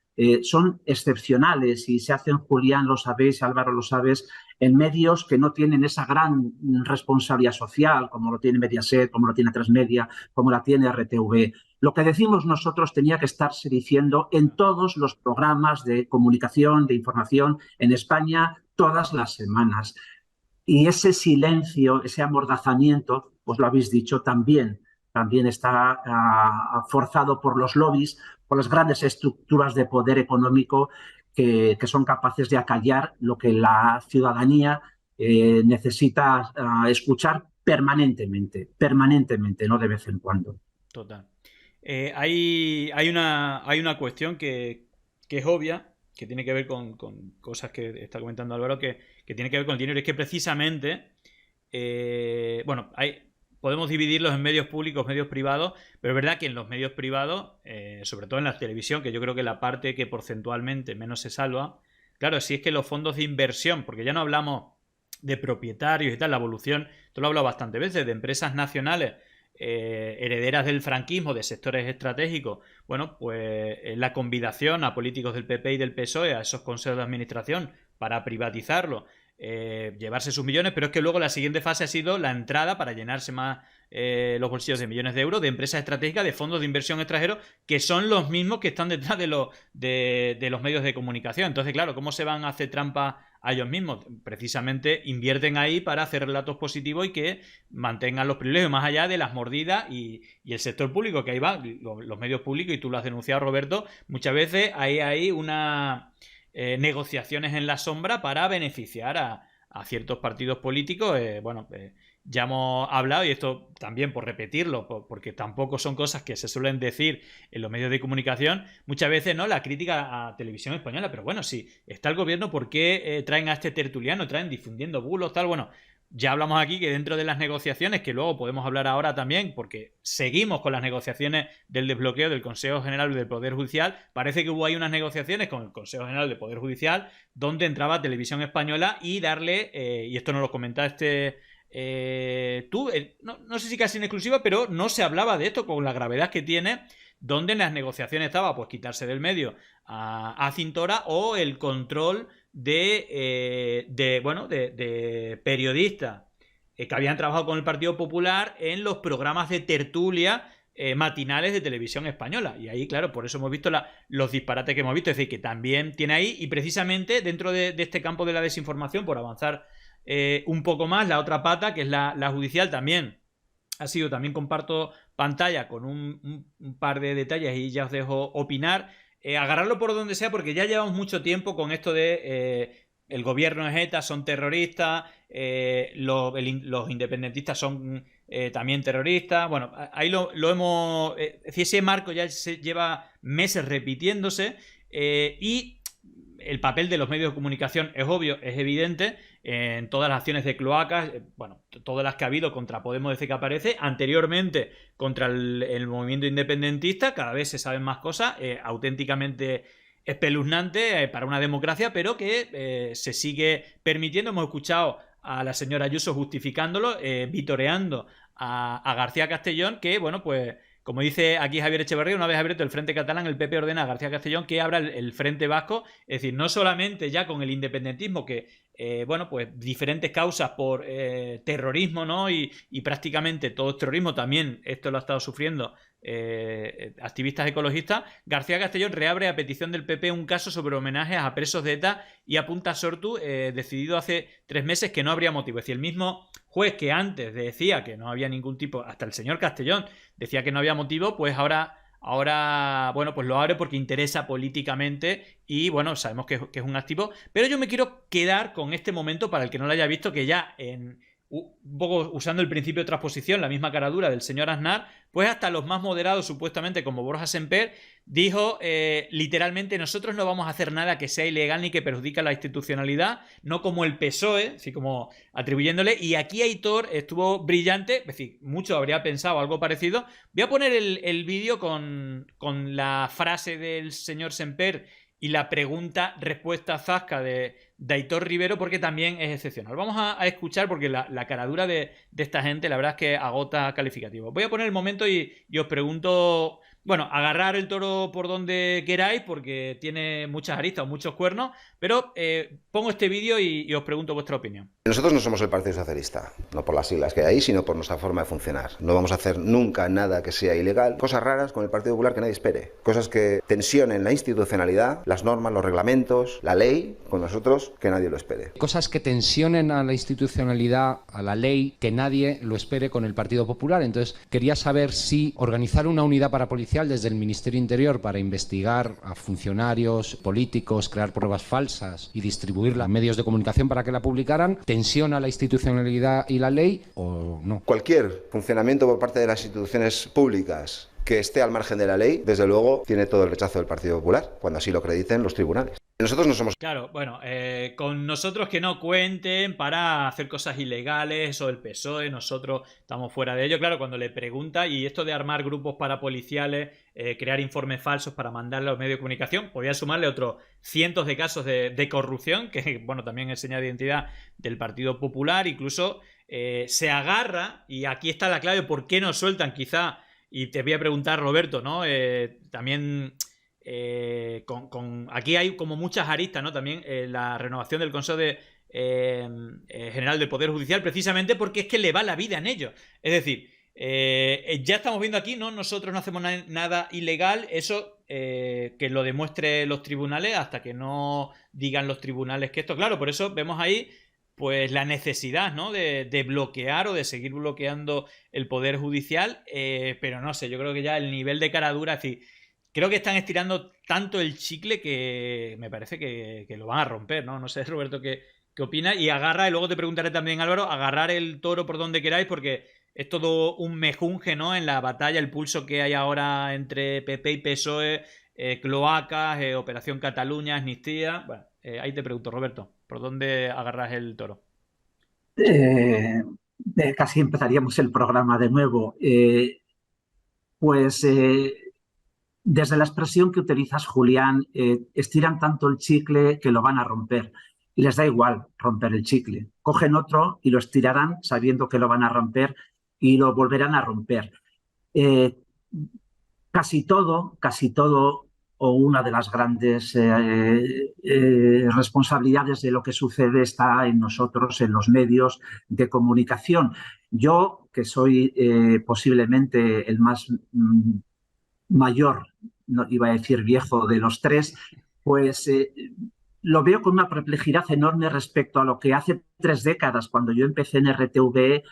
son excepcionales y se hacen, Julián, lo sabéis, Álvaro, lo sabes, en medios que no tienen esa gran responsabilidad social, como lo tiene Mediaset, como lo tiene Transmedia, como la tiene RTV. Lo que decimos nosotros tenía que estarse diciendo en todos los programas de comunicación, de información en España, todas las semanas. Y ese silencio, ese amordazamiento, pues lo habéis dicho, también está forzado por los lobbies, por las grandes estructuras de poder económico que son capaces de acallar lo que la ciudadanía necesita escuchar permanentemente, no de vez en cuando. Total. Hay una cuestión que es obvia, que tiene que ver con cosas que está comentando Álvaro, que tiene que ver con el dinero. Es que precisamente, podemos dividirlos en medios públicos, medios privados, pero es verdad que en los medios privados, sobre todo en la televisión, que yo creo que la parte que porcentualmente menos se salva, claro, si es que los fondos de inversión, porque ya no hablamos de propietarios y tal, la evolución, esto lo he hablado bastantes veces, de empresas nacionales herederas del franquismo, de sectores estratégicos, bueno, pues la convidación a políticos del PP y del PSOE, a esos consejos de administración, para privatizarlo, llevarse sus millones, pero es que luego la siguiente fase ha sido la entrada para llenarse más los bolsillos de millones de euros de empresas estratégicas, de fondos de inversión extranjeros, que son los mismos que están detrás de los medios de comunicación. Entonces, claro, ¿cómo se van a hacer trampa a ellos mismos? Precisamente invierten ahí para hacer relatos positivos y que mantengan los privilegios más allá de las mordidas y el sector público, que ahí va, los medios públicos, y tú lo has denunciado, Roberto, muchas veces hay una negociaciones en la sombra para beneficiar a ciertos partidos políticos. Ya hemos hablado, y esto también por repetirlo, porque tampoco son cosas que se suelen decir en los medios de comunicación, muchas veces, ¿no?, la crítica a Televisión Española, pero bueno, si está el gobierno, ¿por qué traen a este tertuliano, traen difundiendo bulos, tal? Bueno, ya hablamos aquí que dentro de las negociaciones, que luego podemos hablar ahora también, porque seguimos con las negociaciones del desbloqueo del Consejo General del Poder Judicial, parece que hubo ahí unas negociaciones con el Consejo General del Poder Judicial donde entraba Televisión Española y darle, y esto nos lo comentaste tú, no sé si casi en exclusiva, pero no se hablaba de esto con la gravedad que tiene, donde en las negociaciones estaba pues quitarse del medio a Cintora o el control de periodistas que habían trabajado con el Partido Popular en los programas de tertulia matinales de Televisión Española. Y ahí, claro, por eso hemos visto los disparates que hemos visto. Es decir, que también tiene ahí, y precisamente dentro de este campo de la desinformación, por avanzar un poco más, la otra pata, que es la judicial, también ha sido, también comparto pantalla con un par de detalles y ya os dejo opinar. Agarrarlo por donde sea, porque ya llevamos mucho tiempo con esto de el gobierno es ETA, son terroristas, los independentistas son también terroristas. Bueno, ahí lo hemos... ese marco ya se lleva meses repitiéndose, y el papel de los medios de comunicación es obvio, es evidente, en todas las acciones de cloacas, todas las que ha habido contra Podemos desde que aparece, anteriormente contra el movimiento independentista, cada vez se saben más cosas, auténticamente espeluznante para una democracia, pero que se sigue permitiendo. Hemos escuchado a la señora Ayuso justificándolo, vitoreando a García Castellón, que, bueno, pues como dice aquí Javier Echeverría, una vez abierto el Frente Catalán, el PP ordena a García Castellón que abra el Frente Vasco. Es decir, no solamente ya con el independentismo, que, bueno, pues diferentes causas por terrorismo, ¿no? Y prácticamente todo es terrorismo, también esto lo ha estado sufriendo activistas ecologistas. García Castellón reabre a petición del PP un caso sobre homenajes a presos de ETA y apunta a Sortu, decidido hace 3 meses que no habría motivo. Es decir, el mismo juez que antes decía que no había ningún tipo, hasta el señor Castellón decía que no había motivo, pues ahora bueno, pues lo abre porque interesa políticamente y, bueno, sabemos que es un activo. Pero yo me quiero quedar con este momento, para el que no lo haya visto, que ya un poco usando el principio de transposición, la misma caradura del señor Aznar, pues hasta los más moderados, supuestamente, como Borja Semper, dijo literalmente: nosotros no vamos a hacer nada que sea ilegal ni que perjudique la institucionalidad, no como el PSOE, así como atribuyéndole. Y aquí Aitor estuvo brillante, es decir, mucho habría pensado algo parecido. Voy a poner el vídeo con la frase del señor Semper y la pregunta-respuesta zasca de Aitor Rivero, porque también es excepcional. Vamos a escuchar, porque la caradura de esta gente, la verdad es que agota calificativos. Voy a poner el momento y os pregunto, bueno, agarrar el toro por donde queráis, porque tiene muchas aristas o muchos cuernos, pero pongo este vídeo y os pregunto vuestra opinión. Nosotros no somos el Partido Socialista, no por las siglas que hay ahí, sino por nuestra forma de funcionar. No vamos a hacer nunca nada que sea ilegal. Cosas raras con el Partido Popular que nadie espere. Cosas que tensionen la institucionalidad, las normas, los reglamentos, la ley, con nosotros, que nadie lo espere. Cosas que tensionen a la institucionalidad, a la ley, que nadie lo espere con el Partido Popular. Entonces, quería saber si organizar una unidad parapolicial desde el Ministerio Interior para investigar a funcionarios políticos, crear pruebas falsas y distribuirla a medios de comunicación para que la publicaran, tensiona la institucionalidad y la ley o no. Cualquier funcionamiento por parte de las instituciones públicas que esté al margen de la ley, desde luego, tiene todo el rechazo del Partido Popular, cuando así lo acrediten los tribunales. Nosotros no somos... Claro, bueno, con nosotros que no cuenten para hacer cosas ilegales, eso del PSOE, nosotros estamos fuera de ello. Claro, cuando le pregunta, y esto de armar grupos parapoliciales, crear informes falsos para mandarle a los medios de comunicación, podría sumarle otros cientos de casos de corrupción, que, bueno, también es señal de identidad del Partido Popular. Incluso se agarra, y aquí está la clave, ¿por qué nos sueltan? Quizá, y te voy a preguntar, Roberto, ¿no? También... aquí hay como muchas aristas, ¿no? También la renovación del Consejo General del Poder Judicial, precisamente porque es que le va la vida en ello. Es decir, ya estamos viendo aquí, ¿no? Nosotros no hacemos nada ilegal, eso que lo demuestre los tribunales, hasta que no digan los tribunales que esto, claro, por eso vemos ahí pues la necesidad, ¿no? de bloquear o de seguir bloqueando el Poder Judicial, pero no sé, yo creo que ya el nivel de caradura, es decir, creo que están estirando tanto el chicle que me parece que lo van a romper, ¿no? No sé, Roberto, ¿qué opinas? Y agarra, y luego te preguntaré también, Álvaro, agarrar el toro por donde queráis, porque es todo un mejunje, ¿no? En la batalla, el pulso que hay ahora entre PP y PSOE, cloacas, Operación Cataluña, amnistía. Bueno, ahí te pregunto, Roberto, ¿por dónde agarras el toro? Casi empezaríamos el programa de nuevo. Desde la expresión que utilizas, Julián, estiran tanto el chicle que lo van a romper. Y les da igual romper el chicle. Cogen otro y lo estirarán sabiendo que lo van a romper y lo volverán a romper. Casi todo, o una de las grandes responsabilidades de lo que sucede está en nosotros, en los medios de comunicación. Yo, que soy posiblemente el más... mayor, no iba a decir viejo, de los tres, pues lo veo con una perplejidad enorme respecto a lo que hace 3 décadas, cuando yo empecé en RTV,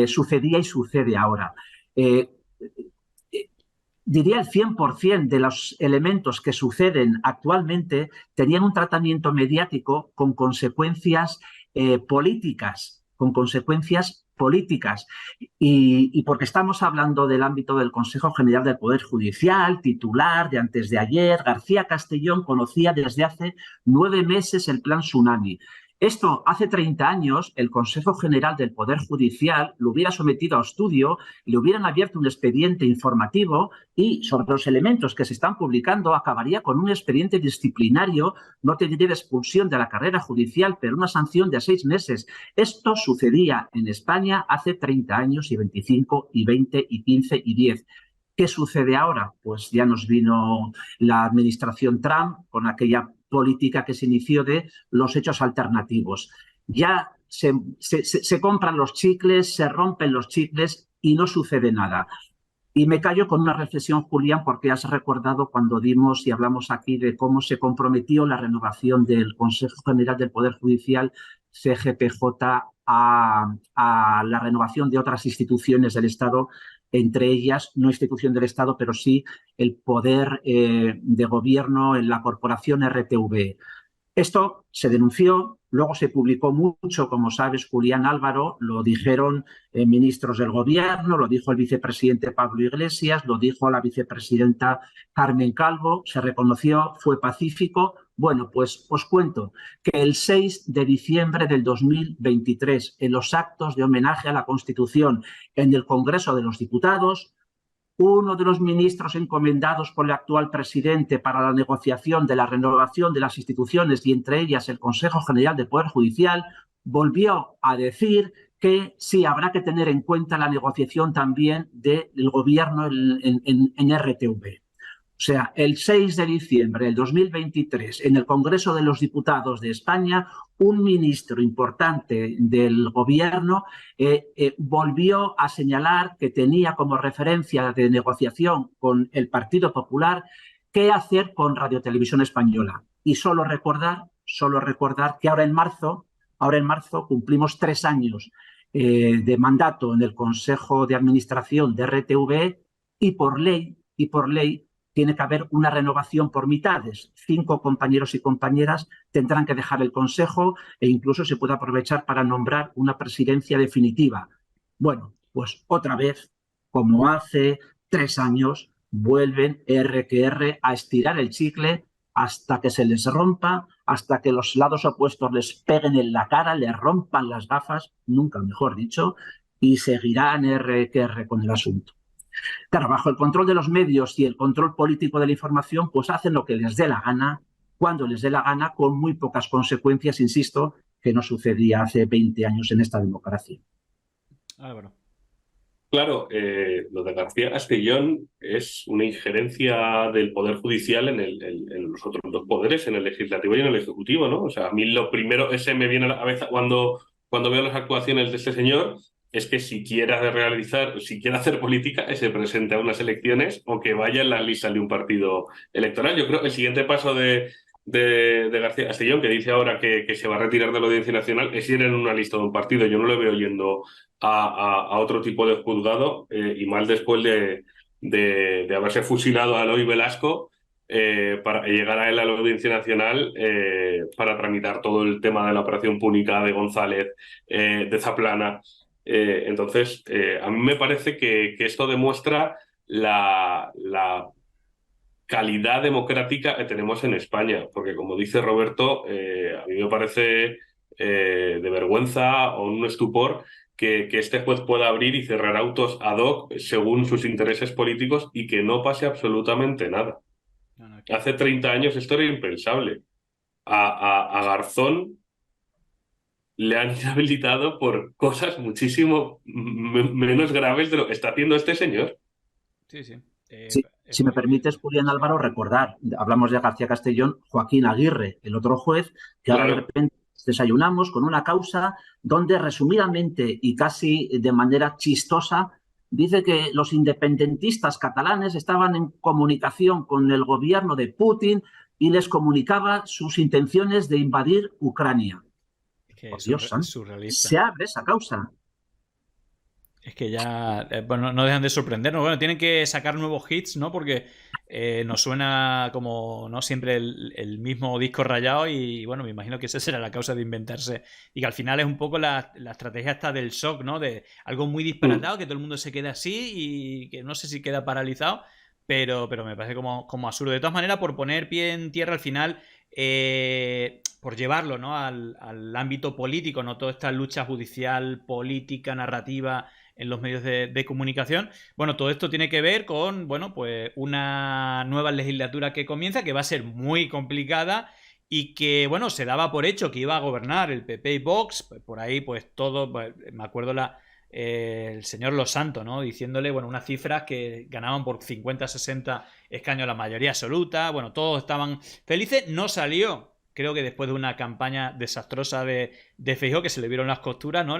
sucedía y sucede ahora. Diría el 100% de los elementos que suceden actualmente tenían un tratamiento mediático con consecuencias políticas, y porque estamos hablando del ámbito del Consejo General del Poder Judicial, titular de antes de ayer, García Castellón conocía desde hace 9 meses el plan Tsunami. Esto hace 30 años el Consejo General del Poder Judicial lo hubiera sometido a estudio, le hubieran abierto un expediente informativo y sobre los elementos que se están publicando acabaría con un expediente disciplinario, no tendría de expulsión de la carrera judicial, pero una sanción de 6 meses. Esto sucedía en España hace 30 años y 25 y 20 y 15 y 10. ¿Qué sucede ahora? Pues ya nos vino la administración Trump con aquella política que se inició de los hechos alternativos. Ya se compran los chicles, se rompen los chicles y no sucede nada. Y me callo con una reflexión, Julián, porque has recordado cuando dimos y hablamos aquí de cómo se comprometió la renovación del Consejo General del Poder Judicial, CGPJ, a la renovación de otras instituciones del Estado, entre ellas, no institución del Estado, pero sí el poder de gobierno en la corporación RTV. Esto se denunció, luego se publicó mucho, como sabes, Julián Álvaro, lo dijeron ministros del gobierno, lo dijo el vicepresidente Pablo Iglesias, lo dijo la vicepresidenta Carmen Calvo, se reconoció, fue pacífico. Bueno, pues os cuento que el 6 de diciembre del 2023, en los actos de homenaje a la Constitución en el Congreso de los Diputados, uno de los ministros encomendados por el actual presidente para la negociación de la renovación de las instituciones y entre ellas el Consejo General del Poder Judicial volvió a decir que sí habrá que tener en cuenta la negociación también del gobierno en RTV. O sea, el 6 de diciembre del 2023, en el Congreso de los Diputados de España, un ministro importante del gobierno volvió a señalar que tenía como referencia de negociación con el Partido Popular qué hacer con Radio Televisión Española. Y solo recordar que ahora en marzo cumplimos 3 años de mandato en el Consejo de Administración de RTV y por ley tiene que haber una renovación por mitades. 5 compañeros y compañeras tendrán que dejar el Consejo e incluso se puede aprovechar para nombrar una presidencia definitiva. Bueno, pues otra vez, como hace 3 años, vuelven R a estirar el chicle hasta que se les rompa, hasta que los lados opuestos les peguen en la cara, les rompan las gafas, nunca mejor dicho, y seguirán R con el asunto. Claro, bajo el control de los medios y el control político de la información, pues hacen lo que les dé la gana, cuando les dé la gana, con muy pocas consecuencias, insisto, que no sucedía hace 20 años en esta democracia. Álvaro. Claro, lo de García Castellón es una injerencia del Poder Judicial en los otros 2 poderes, en el Legislativo y en el Ejecutivo, ¿no? O sea, a mí lo primero, ese me viene a la cabeza cuando veo las actuaciones de este señor, es que si quiere hacer política, se presente a unas elecciones o que vaya en la lista de un partido electoral. Yo creo que el siguiente paso de García Castellón, que dice ahora que se va a retirar de la Audiencia Nacional, es ir en una lista de un partido. Yo no lo veo yendo a otro tipo de juzgado, y mal después de haberse fusilado a Eloy Velasco, para llegar a él a la Audiencia Nacional para tramitar todo el tema de la operación púnica de González, de Zaplana. Entonces, a mí me parece que esto demuestra la calidad democrática que tenemos en España, porque como dice Roberto, a mí me parece de vergüenza o un estupor que este juez pueda abrir y cerrar autos ad hoc según sus intereses políticos y que no pase absolutamente nada. Hace 30 años esto era impensable. A Garzón le han inhabilitado por cosas muchísimo menos graves de lo que está haciendo este señor. Sí. Si me permites, Julián Álvaro, recordar, hablamos de García Castellón, Joaquín Aguirre, el otro juez, que ahora de repente desayunamos con una causa donde resumidamente y casi de manera chistosa dice que los independentistas catalanes estaban en comunicación con el gobierno de Putin y les comunicaba sus intenciones de invadir Ucrania. Es Dios santo, surrealista. se abre esa causa. Es que ya bueno, no dejan de sorprendernos. Bueno, tienen que sacar nuevos hits, ¿no? Porque nos suena como no siempre el mismo disco rayado y bueno, me imagino que esa será la causa de inventarse y que al final es un poco la estrategia esta del shock, ¿no? De algo muy disparatado, que todo el mundo se queda así y que no sé si queda paralizado, pero me parece como absurdo. De todas maneras, por poner pie en tierra al final, por llevarlo, ¿no?, al ámbito político, ¿no?, toda esta lucha judicial, política, narrativa en los medios de comunicación. Bueno, todo esto tiene que ver con, bueno, pues una nueva legislatura que comienza, que va a ser muy complicada y que, bueno, se daba por hecho que iba a gobernar el PP y Vox. Por ahí, pues todo, pues, me acuerdo el señor Los Santos, ¿no?, diciéndole, bueno, unas cifras que ganaban por 50, 60 escaños la mayoría absoluta. Bueno, todos estaban felices. No salió. Creo que después de una campaña desastrosa de Feijóo, que se le vieron las costuras, ¿no?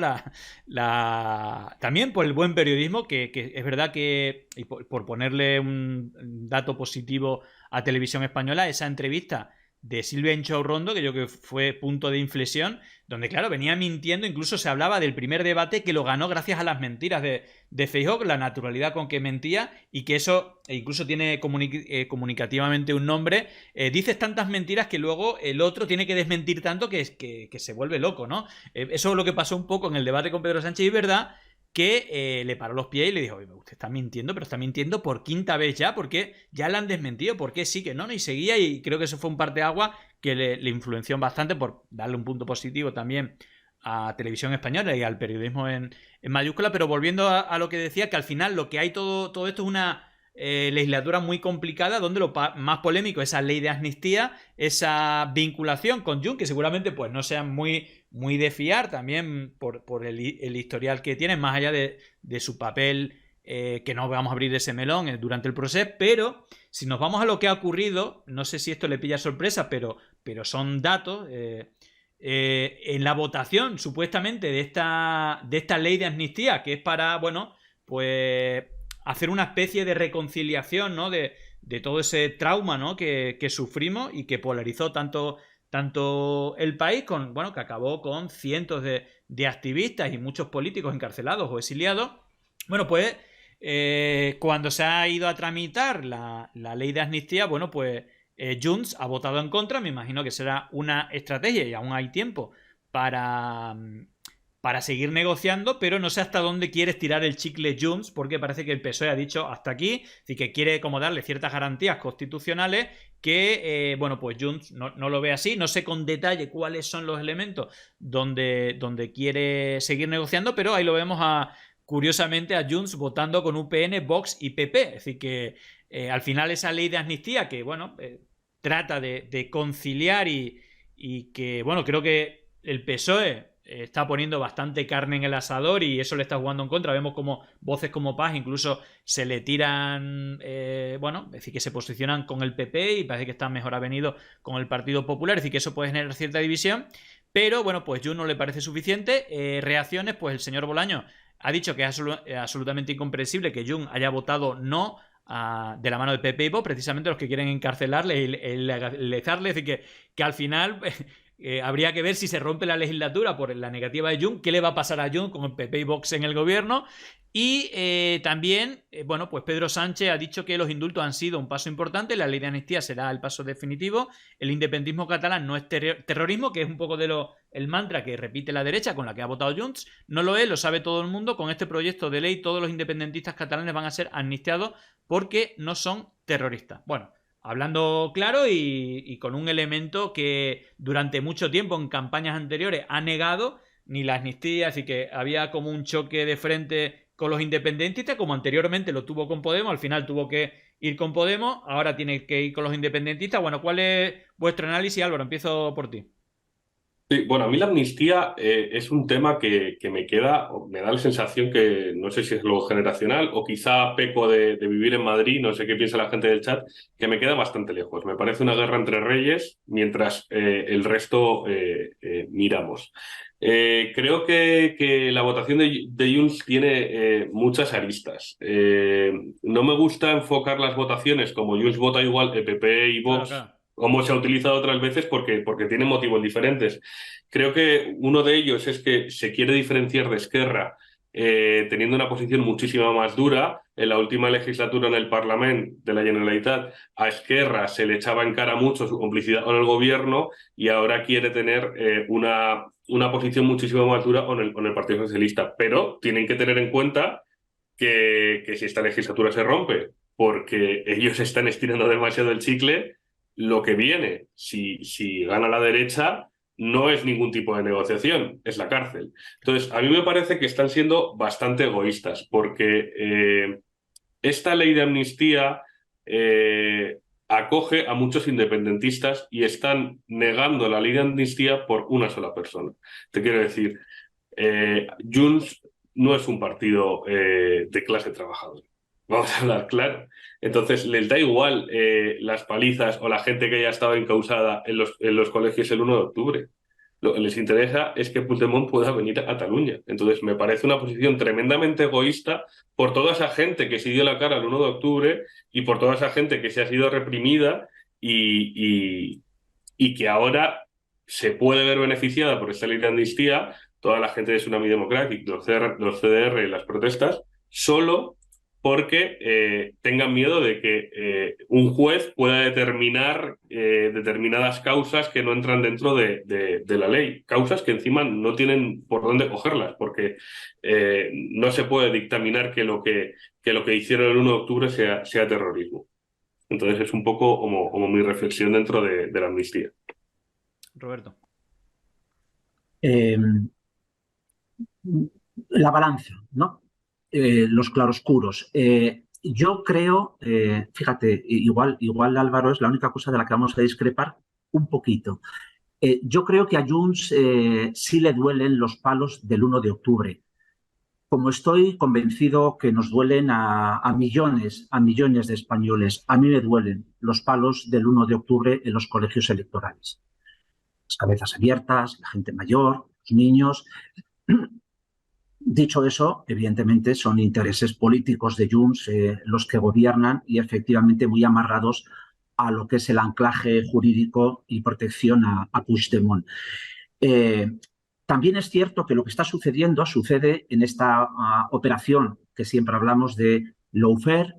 También por el buen periodismo, que es verdad que, y por ponerle un dato positivo a Televisión Española, esa entrevista de Silvia Inchaurrondo, que yo creo que fue punto de inflexión, donde, claro, venía mintiendo. Incluso se hablaba del primer debate que lo ganó gracias a las mentiras de Feijóo, la naturalidad con que mentía, y que eso incluso tiene comunicativamente un nombre. Dices tantas mentiras que luego el otro tiene que desmentir tanto que se vuelve loco, ¿no? Eso es lo que pasó un poco en el debate con Pedro Sánchez, y es verdad que le paró los pies y le dijo: oye, usted está mintiendo, pero está mintiendo por quinta vez ya, porque ya la han desmentido, porque sí que no, y seguía. Y creo que eso fue un parteaguas que le influenció bastante, por darle un punto positivo también a Televisión Española y al periodismo en mayúscula. Pero volviendo a lo que decía, que al final lo que hay todo esto es una legislatura muy complicada, donde lo más polémico es esa ley de amnistía, esa vinculación con Jun, que seguramente pues no sean muy de fiar, también por el historial que tiene, más allá de su papel, que no vamos a abrir ese melón durante el proceso. Pero si nos vamos a lo que ha ocurrido, no sé si esto le pilla sorpresa, pero son datos. En la votación supuestamente de esta ley de amnistía, que es para, bueno, pues hacer una especie de reconciliación, ¿no?, de todo ese trauma, ¿no?, que sufrimos y que polarizó tanto el país, que acabó con cientos de activistas y muchos políticos encarcelados o exiliados. Bueno, pues cuando se ha ido a tramitar la ley de amnistía, bueno, pues Junts ha votado en contra. Me imagino que será una estrategia, y aún hay tiempo para seguir negociando, pero no sé hasta dónde quiere estirar el chicle Junts, porque parece que el PSOE ha dicho hasta aquí, así que quiere como darle ciertas garantías constitucionales que, bueno, pues Junts no lo ve así. No sé con detalle cuáles son los elementos donde quiere seguir negociando, pero ahí lo vemos curiosamente a Junts votando con UPN, Vox y PP. Es decir que al final esa ley de amnistía, que, bueno, trata de conciliar y que, bueno, creo que el PSOE está poniendo bastante carne en el asador y eso le está jugando en contra. Vemos como voces como Paz incluso se le tiran, bueno, es decir, que se posicionan con el PP y parece que están mejor avenidos con el Partido Popular. Es decir, que eso puede generar cierta división, pero bueno, pues Junts no le parece suficiente. Reacciones, pues el señor Bolaño ha dicho que es absolutamente incomprensible que Junts haya votado no de la mano del PP y Vox, precisamente los que quieren encarcelarle y legalizarle. Es decir, que al final habría que ver si se rompe la legislatura por la negativa de Junts, qué le va a pasar a Junts con el PP y Vox en el gobierno. Y también, bueno, pues Pedro Sánchez ha dicho que los indultos han sido un paso importante, la ley de amnistía será el paso definitivo, el independentismo catalán no es terrorismo, que es un poco el mantra que repite la derecha con la que ha votado Junts. No lo es, lo sabe todo el mundo. Con este proyecto de ley todos los independentistas catalanes van a ser amnistiados porque no son terroristas. Bueno, hablando claro y con un elemento que durante mucho tiempo en campañas anteriores ha negado ni la amnistía, así que había como un choque de frente con los independentistas, como anteriormente lo tuvo con Podemos. Al final tuvo que ir con Podemos, ahora tiene que ir con los independentistas. Bueno, ¿cuál es vuestro análisis, Álvaro? Empiezo por ti. Sí, bueno, a mí la amnistía es un tema que me da la sensación que no sé si es lo generacional o quizá peco de vivir en Madrid, no sé qué piensa la gente del chat, que me queda bastante lejos. Me parece una guerra entre reyes mientras el resto miramos. Creo que la votación de Junts tiene muchas aristas. No me gusta enfocar las votaciones como Junts vota igual, el PP y Vox. Claro. Como se ha utilizado otras veces porque tiene motivos diferentes. Creo que uno de ellos es que se quiere diferenciar de Esquerra teniendo una posición muchísimo más dura. En la última legislatura en el Parlamento de la Generalitat a Esquerra se le echaba en cara mucho su complicidad con el gobierno y ahora quiere tener una posición muchísimo más dura con el Partido Socialista. Pero tienen que tener en cuenta que si esta legislatura se rompe porque ellos están estirando demasiado el chicle. Lo que viene, si gana la derecha, no es ningún tipo de negociación, es la cárcel. Entonces, a mí me parece que están siendo bastante egoístas, porque esta ley de amnistía acoge a muchos independentistas y están negando la ley de amnistía por una sola persona. Te quiero decir, Junts no es un partido de clase trabajadora. Vamos a hablar claro. Entonces, les da igual las palizas o la gente que haya estado encausada en los colegios el 1 de octubre. Lo que les interesa es que Puigdemont pueda venir a Cataluña. Entonces, me parece una posición tremendamente egoísta por toda esa gente que se dio la cara el 1 de octubre y por toda esa gente que se ha sido reprimida y que ahora se puede ver beneficiada por esta ley de amnistía, toda la gente de Tsunami Democratic, los CDR y las protestas, solo porque tengan miedo de que un juez pueda determinar determinadas causas que no entran dentro de la ley. Causas que encima no tienen por dónde cogerlas, porque no se puede dictaminar que lo que hicieron el 1 de octubre sea terrorismo. Entonces es un poco como mi reflexión dentro de la amnistía. Roberto. La balanza, ¿no? Los claroscuros. Yo creo, fíjate, igual Álvaro es la única cosa de la que vamos a discrepar un poquito. Yo creo que a Junts sí le duelen los palos del 1 de octubre. Como estoy convencido que nos duelen a millones de españoles, a mí me duelen los palos del 1 de octubre en los colegios electorales. Las cabezas abiertas, la gente mayor, los niños. Dicho eso, evidentemente son intereses políticos de Junts los que gobiernan y efectivamente muy amarrados a lo que es el anclaje jurídico y protección a Puigdemont. También es cierto que lo que está sucediendo sucede en esta operación que siempre hablamos de lawfare,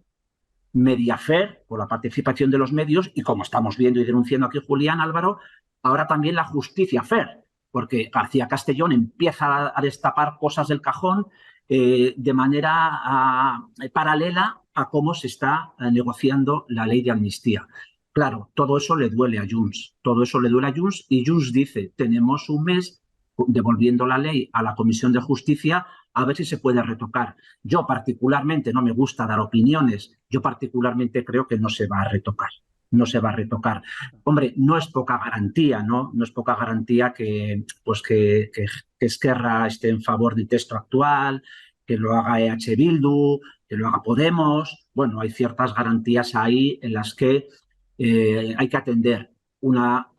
mediafare, por la participación de los medios y, como estamos viendo y denunciando aquí Julián Álvaro, ahora también la justicia fair, porque García Castellón empieza a destapar cosas del cajón de manera paralela a cómo se está negociando la ley de amnistía. Claro, todo eso le duele a Junts, y Junts dice, tenemos un mes devolviendo la ley a la Comisión de Justicia a ver si se puede retocar. Yo particularmente no me gusta dar opiniones, yo particularmente creo que no se va a retocar. Hombre, no es poca garantía, ¿no? No es poca garantía que Esquerra esté en favor del texto actual, que lo haga EH Bildu, que lo haga Podemos. Bueno, hay ciertas garantías ahí en las que hay que atender una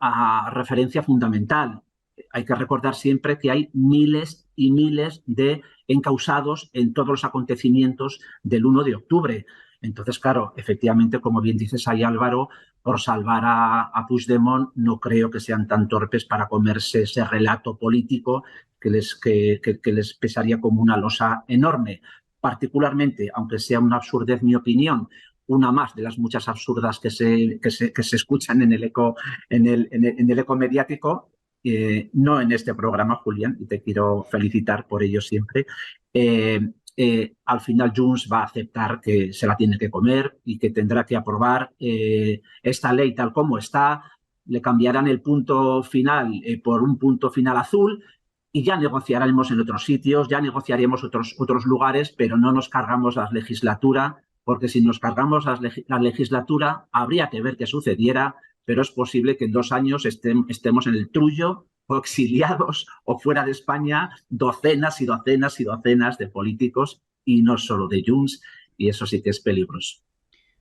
referencia fundamental. Hay que recordar siempre que hay miles y miles de encausados en todos los acontecimientos del 1 de octubre. Entonces, claro, efectivamente, como bien dices ahí, Álvaro, por salvar a Puigdemont no creo que sean tan torpes para comerse ese relato político que les pesaría como una losa enorme. Particularmente, aunque sea una absurdez mi opinión, una más de las muchas absurdas que se escuchan en el eco mediático, no en este programa, Julián, y te quiero felicitar por ello siempre. Al final Junts va a aceptar que se la tiene que comer y que tendrá que aprobar esta ley tal como está, le cambiarán el punto final por un punto final azul y ya negociaremos en otros sitios, ya negociaremos otros lugares, pero no nos cargamos la legislatura, porque si nos cargamos la legislatura habría que ver qué sucediera, pero es posible que en 2 años estemos en el trullo o exiliados o fuera de España docenas y docenas y docenas de políticos y no solo de Junts, y eso sí que es peligroso.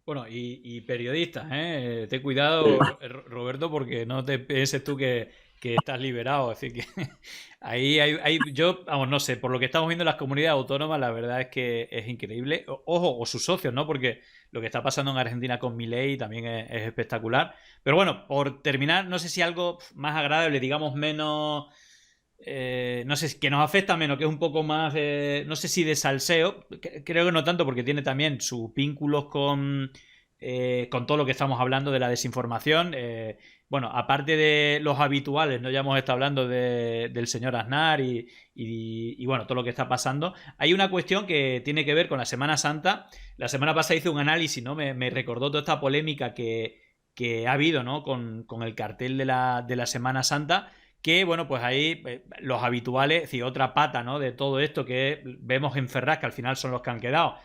Bueno, y periodistas, ten cuidado, Roberto, porque no te pienses tú que estás liberado. Así que ahí yo, vamos, no sé, por lo que estamos viendo en las comunidades autónomas, la verdad es que es increíble. Ojo, o sus socios, ¿no? Porque lo que está pasando en Argentina con Milei también es espectacular. Pero bueno, por terminar, no sé si algo más agradable, digamos menos... no sé, que nos afecta menos, que es un poco más, no sé si de salseo, creo que no tanto porque tiene también sus vínculos con con todo lo que estamos hablando de la desinformación. Bueno, aparte de los habituales, ¿no? Ya hemos estado hablando del señor Aznar y bueno, todo lo que está pasando. Hay una cuestión que tiene que ver con la Semana Santa. La semana pasada hice un análisis, ¿no? Me recordó toda esta polémica que ha habido, ¿no? Con el cartel de la Semana Santa. Que, bueno, pues ahí los habituales, es decir, otra pata, ¿no? De todo esto que vemos en Ferraz, que al final son los que han quedado.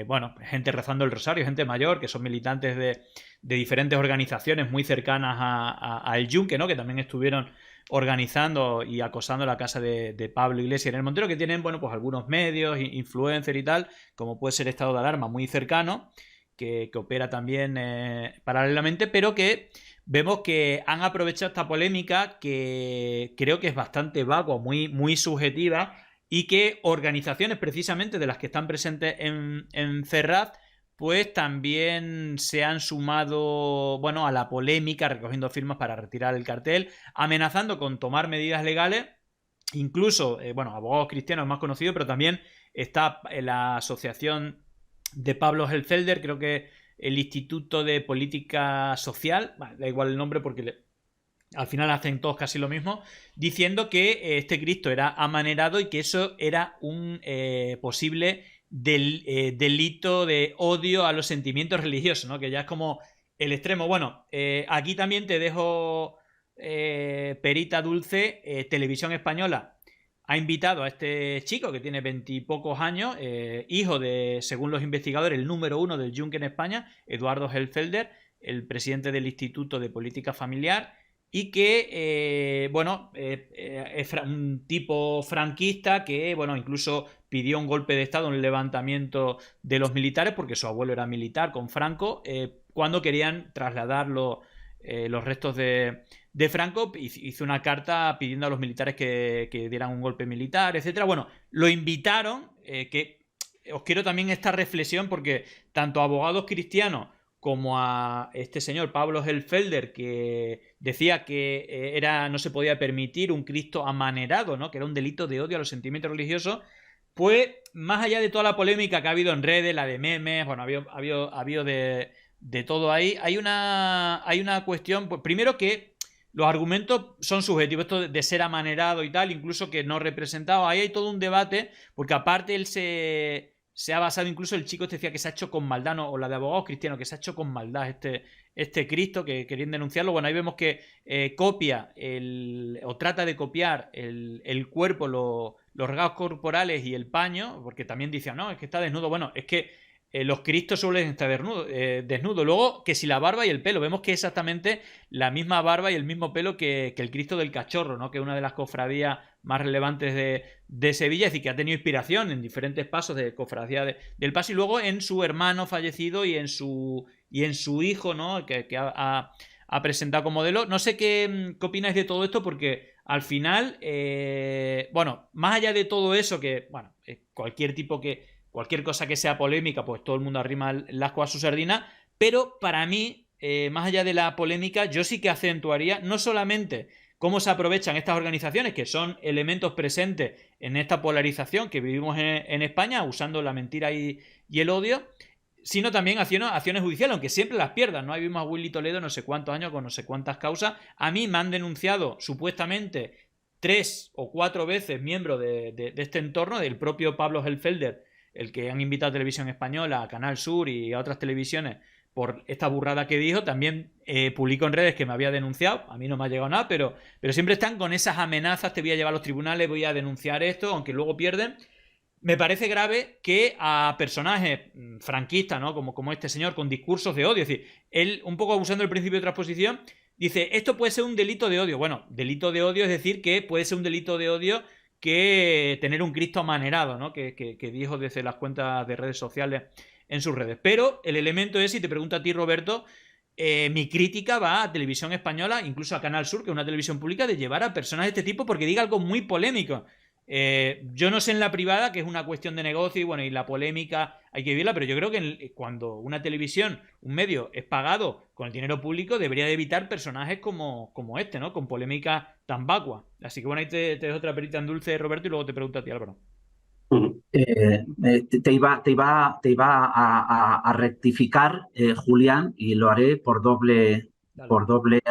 Bueno, gente rezando el rosario, gente mayor, que son militantes de diferentes organizaciones muy cercanas a El Yunque, ¿no? Que también estuvieron organizando y acosando la casa de Pablo Iglesias en el Montero, que tienen, bueno, pues algunos medios, influencers y tal, como puede ser Estado de Alarma, muy cercano, que opera también paralelamente, pero que vemos que han aprovechado esta polémica, que creo que es bastante vacua, muy subjetiva, y que organizaciones precisamente de las que están presentes en Ferraz, pues también se han sumado, bueno, a la polémica, recogiendo firmas para retirar el cartel, amenazando con tomar medidas legales. Incluso, bueno, Abogados Cristianos más conocido, pero también está la asociación de Pablo Hellfelder, creo que el Instituto de Política Social, da igual el nombre porque al final hacen todos casi lo mismo, diciendo que este Cristo era amanerado y que eso era un posible delito de odio a los sentimientos religiosos, ¿no? Que ya es como el extremo. Bueno, aquí también te dejo perita dulce. Televisión Española ha invitado a este chico que tiene 20 y pocos años, hijo de, según los investigadores, el número 1 del Yunque en España, Eduardo Hellfelder, el presidente del Instituto de Política Familiar, y que, bueno, es un tipo franquista que, bueno, incluso pidió un golpe de Estado, un levantamiento de los militares, porque su abuelo era militar con Franco, cuando querían trasladar los restos de Franco. Hizo una carta pidiendo a los militares que dieran un golpe militar, etcétera. Bueno, lo invitaron, que os quiero también esta reflexión, porque tanto a Abogados Cristianos como a este señor Pablo Hellfelder, que decía que no se podía permitir un Cristo amanerado, ¿no? Que era un delito de odio a los sentimientos religiosos. Pues, más allá de toda la polémica que ha habido en redes, la de memes, bueno, ha habido de todo ahí, hay una cuestión, pues, primero, que los argumentos son subjetivos, esto de ser amanerado y tal, incluso que no representado. Ahí hay todo un debate, porque aparte él se ha basado, incluso el chico decía que se ha hecho con maldad, ¿no? O la de Abogados Cristianos, que se ha hecho con maldad este Cristo, que querían denunciarlo. Bueno, ahí vemos que copia o trata de copiar el cuerpo, los rasgos corporales y el paño, porque también decían, no, es que está desnudo. Bueno, es que los Cristos suelen estar desnudos. Luego, que si la barba y el pelo, vemos que es exactamente la misma barba y el mismo pelo que el Cristo del Cachorro, ¿no? Que es una de las cofradías más relevantes de Sevilla, es decir, que ha tenido inspiración en diferentes pasos de cofradía del Paso, y luego en su hermano fallecido y en su hijo, ¿no? Que ha presentado como modelo. No sé qué opináis de todo esto, porque al final, bueno, más allá de todo eso, que, bueno, cualquier cosa que sea polémica, pues todo el mundo arrima el ascua a su sardina, pero para mí, más allá de la polémica, yo sí que acentuaría no solamente cómo se aprovechan estas organizaciones, que son elementos presentes en esta polarización que vivimos en España, usando la mentira y el odio, sino también acciones judiciales, aunque siempre las pierdan, ¿no? Ahí vimos a Willy Toledo no sé cuántos años con no sé cuántas causas. A mí me han denunciado supuestamente 3 o 4 veces miembros de este entorno, del propio Pablo Hellfelder, el que han invitado a Televisión Española, a Canal Sur y a otras televisiones por esta burrada que dijo. También publicó en redes que me había denunciado. A mí no me ha llegado nada, pero siempre están con esas amenazas: te voy a llevar a los tribunales, voy a denunciar esto, aunque luego pierden. Me parece grave que a personajes franquistas, ¿no? Como este señor, con discursos de odio, es decir, él, un poco abusando del principio de transposición, dice, esto puede ser un delito de odio. Bueno, delito de odio es decir que puede ser un delito de odio que tener un Cristo amanerado, ¿no? Que dijo desde las cuentas de redes sociales en sus redes. Pero el elemento es, si te pregunto a ti, Roberto, mi crítica va a Televisión Española, incluso a Canal Sur, que es una televisión pública, de llevar a personas de este tipo porque diga algo muy polémico. Yo no sé en la privada, que es una cuestión de negocio, y bueno, y la polémica hay que vivirla, pero yo creo que cuando una televisión, un medio, es pagado con el dinero público, debería de evitar personajes como este, ¿no? Con polémica tan vacua. Así que bueno, ahí te dejo otra perita en dulce, Roberto, y luego te pregunto a ti, Álvaro. Te iba a rectificar, Julián, y lo haré por doble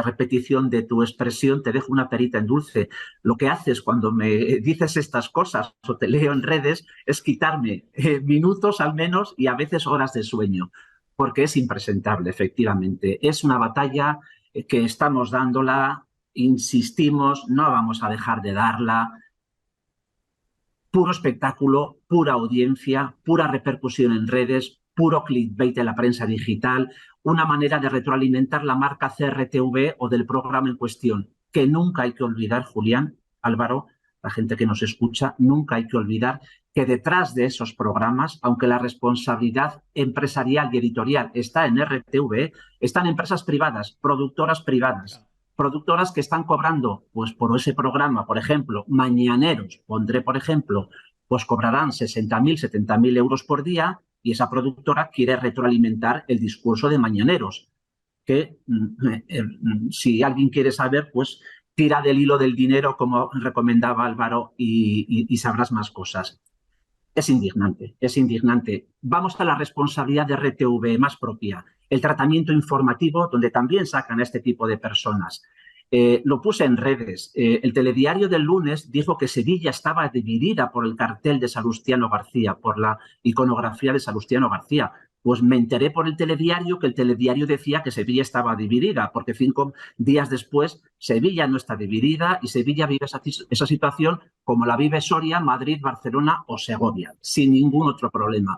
repetición de tu expresión. Te dejo una perita en dulce. Lo que haces cuando me dices estas cosas o te leo en redes es quitarme minutos al menos y a veces horas de sueño, porque es impresentable, efectivamente. Es una batalla que estamos dándola, insistimos, no vamos a dejar de darla. Puro espectáculo, pura audiencia, pura repercusión en redes, puro clickbait en la prensa digital, una manera de retroalimentar la marca CRTV o del programa en cuestión, que nunca hay que olvidar, Julián, Álvaro, la gente que nos escucha, nunca hay que olvidar que detrás de esos programas, aunque la responsabilidad empresarial y editorial está en RTV, están empresas privadas, productoras que están cobrando, pues por ese programa, por ejemplo, mañaneros, pondré por ejemplo, pues cobrarán 60.000, 70.000 euros por día y esa productora quiere retroalimentar el discurso de mañaneros, que si alguien quiere saber, pues tira del hilo del dinero, como recomendaba Álvaro, y sabrás más cosas. Es indignante, es indignante. Vamos a la responsabilidad de RTV más propia, el tratamiento informativo, donde también sacan a este tipo de personas. Lo puse en redes. El telediario del lunes dijo que Sevilla estaba dividida por el cartel de Salustiano García, por la iconografía de Salustiano García. Pues me enteré por el telediario que el telediario decía que Sevilla estaba dividida, porque 5 días después Sevilla no está dividida y Sevilla vive esa situación como la vive Soria, Madrid, Barcelona o Segovia, sin ningún otro problema.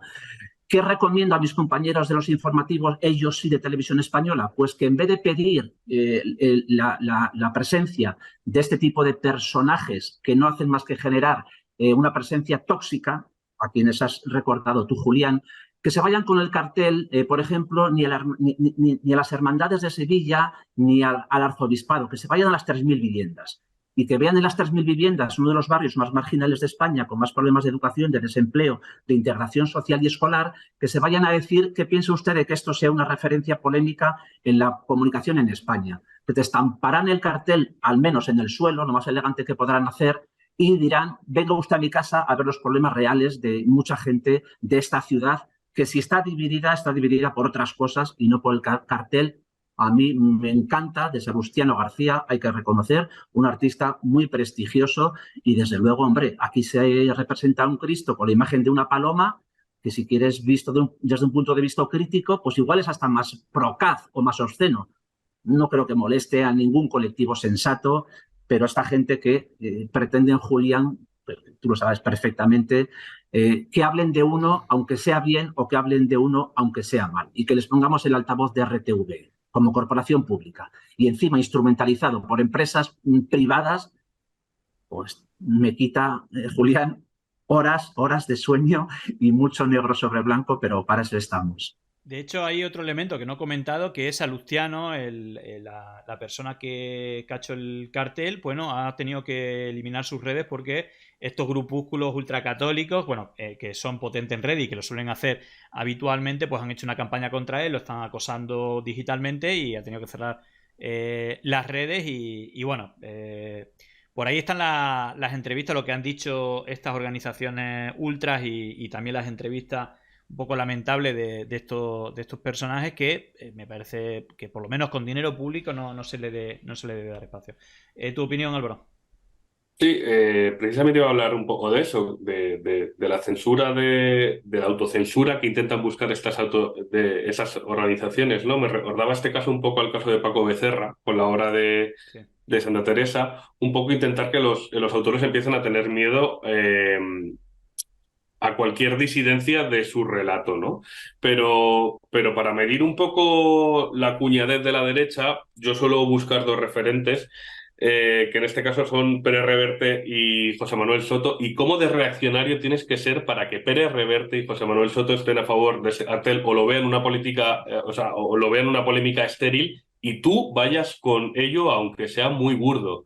¿Qué recomiendo a mis compañeros de los informativos, ellos sí de Televisión Española? Pues que en vez de pedir la presencia de este tipo de personajes que no hacen más que generar una presencia tóxica, a quienes has recordado tú, Julián, que se vayan con el cartel, por ejemplo, ni a las hermandades de Sevilla ni al arzobispado, que se vayan a las 3.000 viviendas. Y que vean en las 3.000 viviendas uno de los barrios más marginales de España, con más problemas de educación, de desempleo, de integración social y escolar, que se vayan a decir qué piensa usted de que esto sea una referencia polémica en la comunicación en España. Que te estamparán el cartel, al menos en el suelo, lo más elegante que podrán hacer, y dirán, venga usted a mi casa a ver los problemas reales de mucha gente de esta ciudad, que si está dividida por otras cosas y no por el cartel. A mí me encanta, de Salustiano García, hay que reconocer, un artista muy prestigioso y desde luego, hombre, aquí se representa un Cristo con la imagen de una paloma, que si quieres visto desde un punto de vista crítico, pues igual es hasta más procaz o más obsceno. No creo que moleste a ningún colectivo sensato, pero esta gente que pretenden, Julián, tú lo sabes perfectamente, que hablen de uno aunque sea bien o que hablen de uno aunque sea mal y que les pongamos el altavoz de RTV como corporación pública y encima instrumentalizado por empresas privadas, pues me quita, Julián, horas de sueño y mucho negro sobre blanco, pero para eso estamos. De hecho, hay otro elemento que no he comentado, que es Salustiano, la persona que ha hecho el cartel, bueno, ha tenido que eliminar sus redes porque estos grupúsculos ultracatólicos, bueno, que son potentes en red y que lo suelen hacer habitualmente, pues han hecho una campaña contra él, lo están acosando digitalmente y ha tenido que cerrar las redes y bueno, por ahí están las entrevistas, lo que han dicho estas organizaciones ultras y también las entrevistas un poco lamentable de estos personajes que me parece que por lo menos con dinero público no se le debe dar espacio. ¿Tu opinión, Álvaro? Sí, precisamente iba a hablar un poco de eso, de la censura, de la autocensura que intentan buscar esas organizaciones, ¿no? Me recordaba este caso un poco al caso de Paco Becerra, con la obra de Santa Teresa, un poco intentar que los autores empiecen a tener miedo a cualquier disidencia de su relato, ¿no? Pero para medir un poco la cuñadez de la derecha, yo suelo buscar dos referentes, que en este caso son Pérez Reverte y José Manuel Soto, y cómo de reaccionario tienes que ser para que Pérez Reverte y José Manuel Soto estén a favor de ese cartel o lo vean una política, o lo vean una polémica estéril, y tú vayas con ello, aunque sea muy burdo.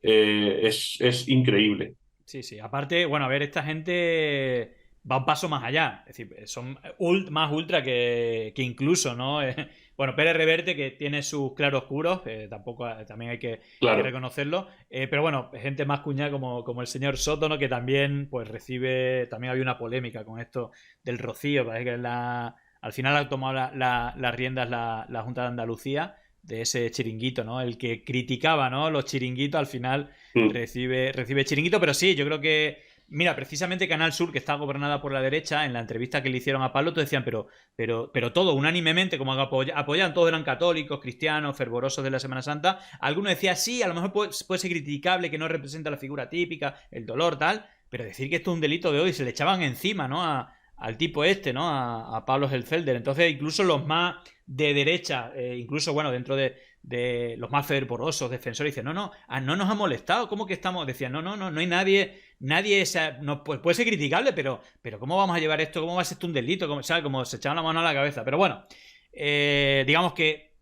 Es increíble. Sí. Aparte, bueno, a ver, esta gente va un paso más allá. Es decir, son más ultra que incluso, ¿no? Bueno, Pérez Reverte, que tiene sus claroscuros, también hay que reconocerlo. Pero bueno, gente más cuñada como el señor Soto, ¿no? Que también pues también había una polémica con esto del Rocío. Parece que al final ha tomado las riendas la Junta de Andalucía de ese chiringuito, ¿no? El que criticaba, ¿no? Los chiringuitos al final recibe chiringuito, pero sí, yo creo que, mira, precisamente Canal Sur, que está gobernada por la derecha, en la entrevista que le hicieron a Pablo, te decían, pero todo unánimemente, como apoyan, todos eran católicos, cristianos, fervorosos de la Semana Santa. Algunos decían, sí, a lo mejor puede ser criticable, que no representa la figura típica, el dolor, tal, pero decir que esto es un delito de hoy, se le echaban encima, ¿no? Al tipo ¿no? A Pablo Hellfelder. Entonces, incluso los más de derecha, incluso, bueno, dentro de los más fervorosos defensores, dicen, no nos ha molestado, ¿cómo que estamos? Decían, no hay nadie puede ser criticable, pero ¿cómo vamos a llevar esto? ¿Cómo va a ser esto un delito? Como se echaban la mano a la cabeza. Pero bueno, digamos que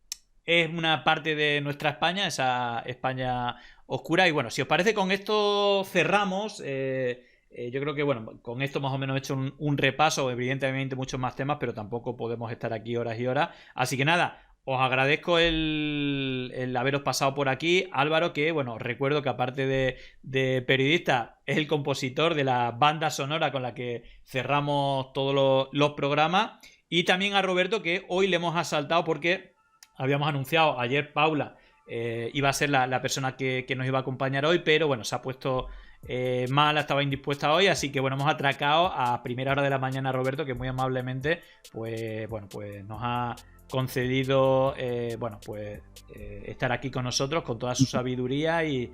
es una parte de nuestra España, esa España oscura. Y bueno, si os parece, con esto cerramos. Yo creo que, bueno, con esto más o menos he hecho un repaso, evidentemente muchos más temas, pero tampoco podemos estar aquí horas y horas. Así que nada, os agradezco el haberos pasado por aquí. Álvaro, que, bueno, recuerdo que aparte de periodista, es el compositor de la banda sonora con la que cerramos todos los programas. Y también a Roberto, que hoy le hemos asaltado porque habíamos anunciado ayer Paula iba a ser la persona que nos iba a acompañar hoy, pero bueno, se ha puesto mala, estaba indispuesta hoy, así que bueno, hemos atracado a primera hora de la mañana a Roberto, que muy amablemente pues nos ha concedido estar aquí con nosotros con toda su sabiduría y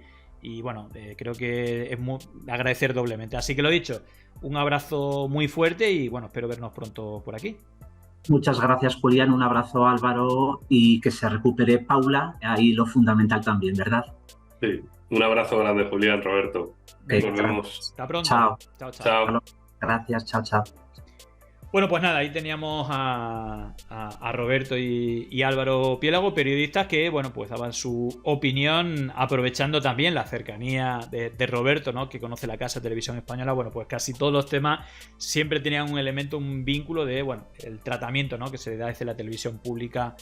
bueno, creo que es agradecer doblemente. Así que lo dicho, un abrazo muy fuerte y bueno, espero vernos pronto por aquí. Muchas gracias, Julián, un abrazo, Álvaro, y que se recupere Paula, ahí lo fundamental también, ¿verdad? Sí, un abrazo grande, Julián, Roberto. Nos vemos. Hasta pronto. Chao. Chao. Gracias, chao. Bueno, pues nada, ahí teníamos a Roberto y Álvaro Piélago, periodistas que, bueno, pues daban su opinión, aprovechando también la cercanía de Roberto, ¿no? Que conoce la Casa de Televisión Española. Bueno, pues casi todos los temas siempre tenían un elemento, un vínculo de, bueno, el tratamiento, ¿no? Que se le da desde la televisión pública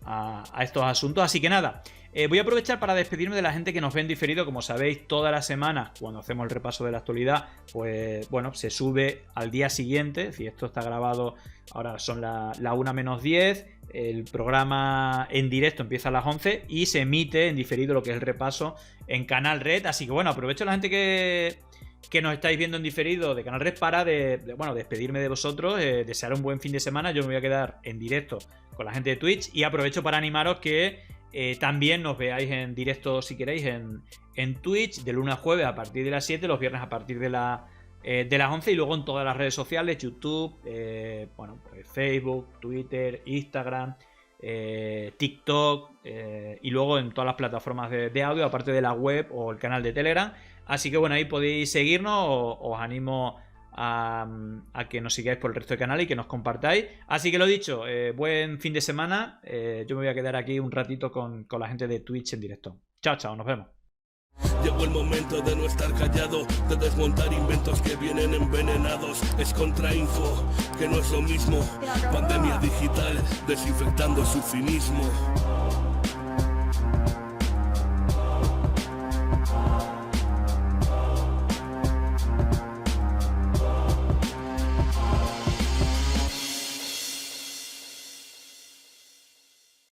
a estos asuntos. Así que nada, voy a aprovechar para despedirme de la gente que nos ve en diferido. Como sabéis, todas las semanas, cuando hacemos el repaso de la actualidad, pues bueno, se sube al día siguiente. Si esto está grabado, ahora son la 1:10. El programa en directo empieza a las 11 y se emite en diferido lo que es el repaso en Canal Red. Así que bueno, aprovecho a la gente que nos estáis viendo en diferido de Canal Red para despedirme de vosotros, desear un buen fin de semana. Yo me voy a quedar en directo con la gente de Twitch y aprovecho para animaros que también nos veáis en directo si queréis en Twitch de lunes a jueves a partir de las 7, los viernes a partir de las 11 y luego en todas las redes sociales, YouTube, pues Facebook, Twitter, Instagram, TikTok y luego en todas las plataformas de audio, aparte de la web o el canal de Telegram. Así que bueno, ahí podéis seguirnos, os animo a que nos sigáis por el resto del canal y que nos compartáis. Así que lo dicho, buen fin de semana. Yo me voy a quedar aquí un ratito con la gente de Twitch en directo. Chao, nos vemos. Llegó el momento de no estar callado, de desmontar inventos que vienen envenenados. Es contrainfo, que no es lo mismo. Pandemia digital, desinfectando su cinismo.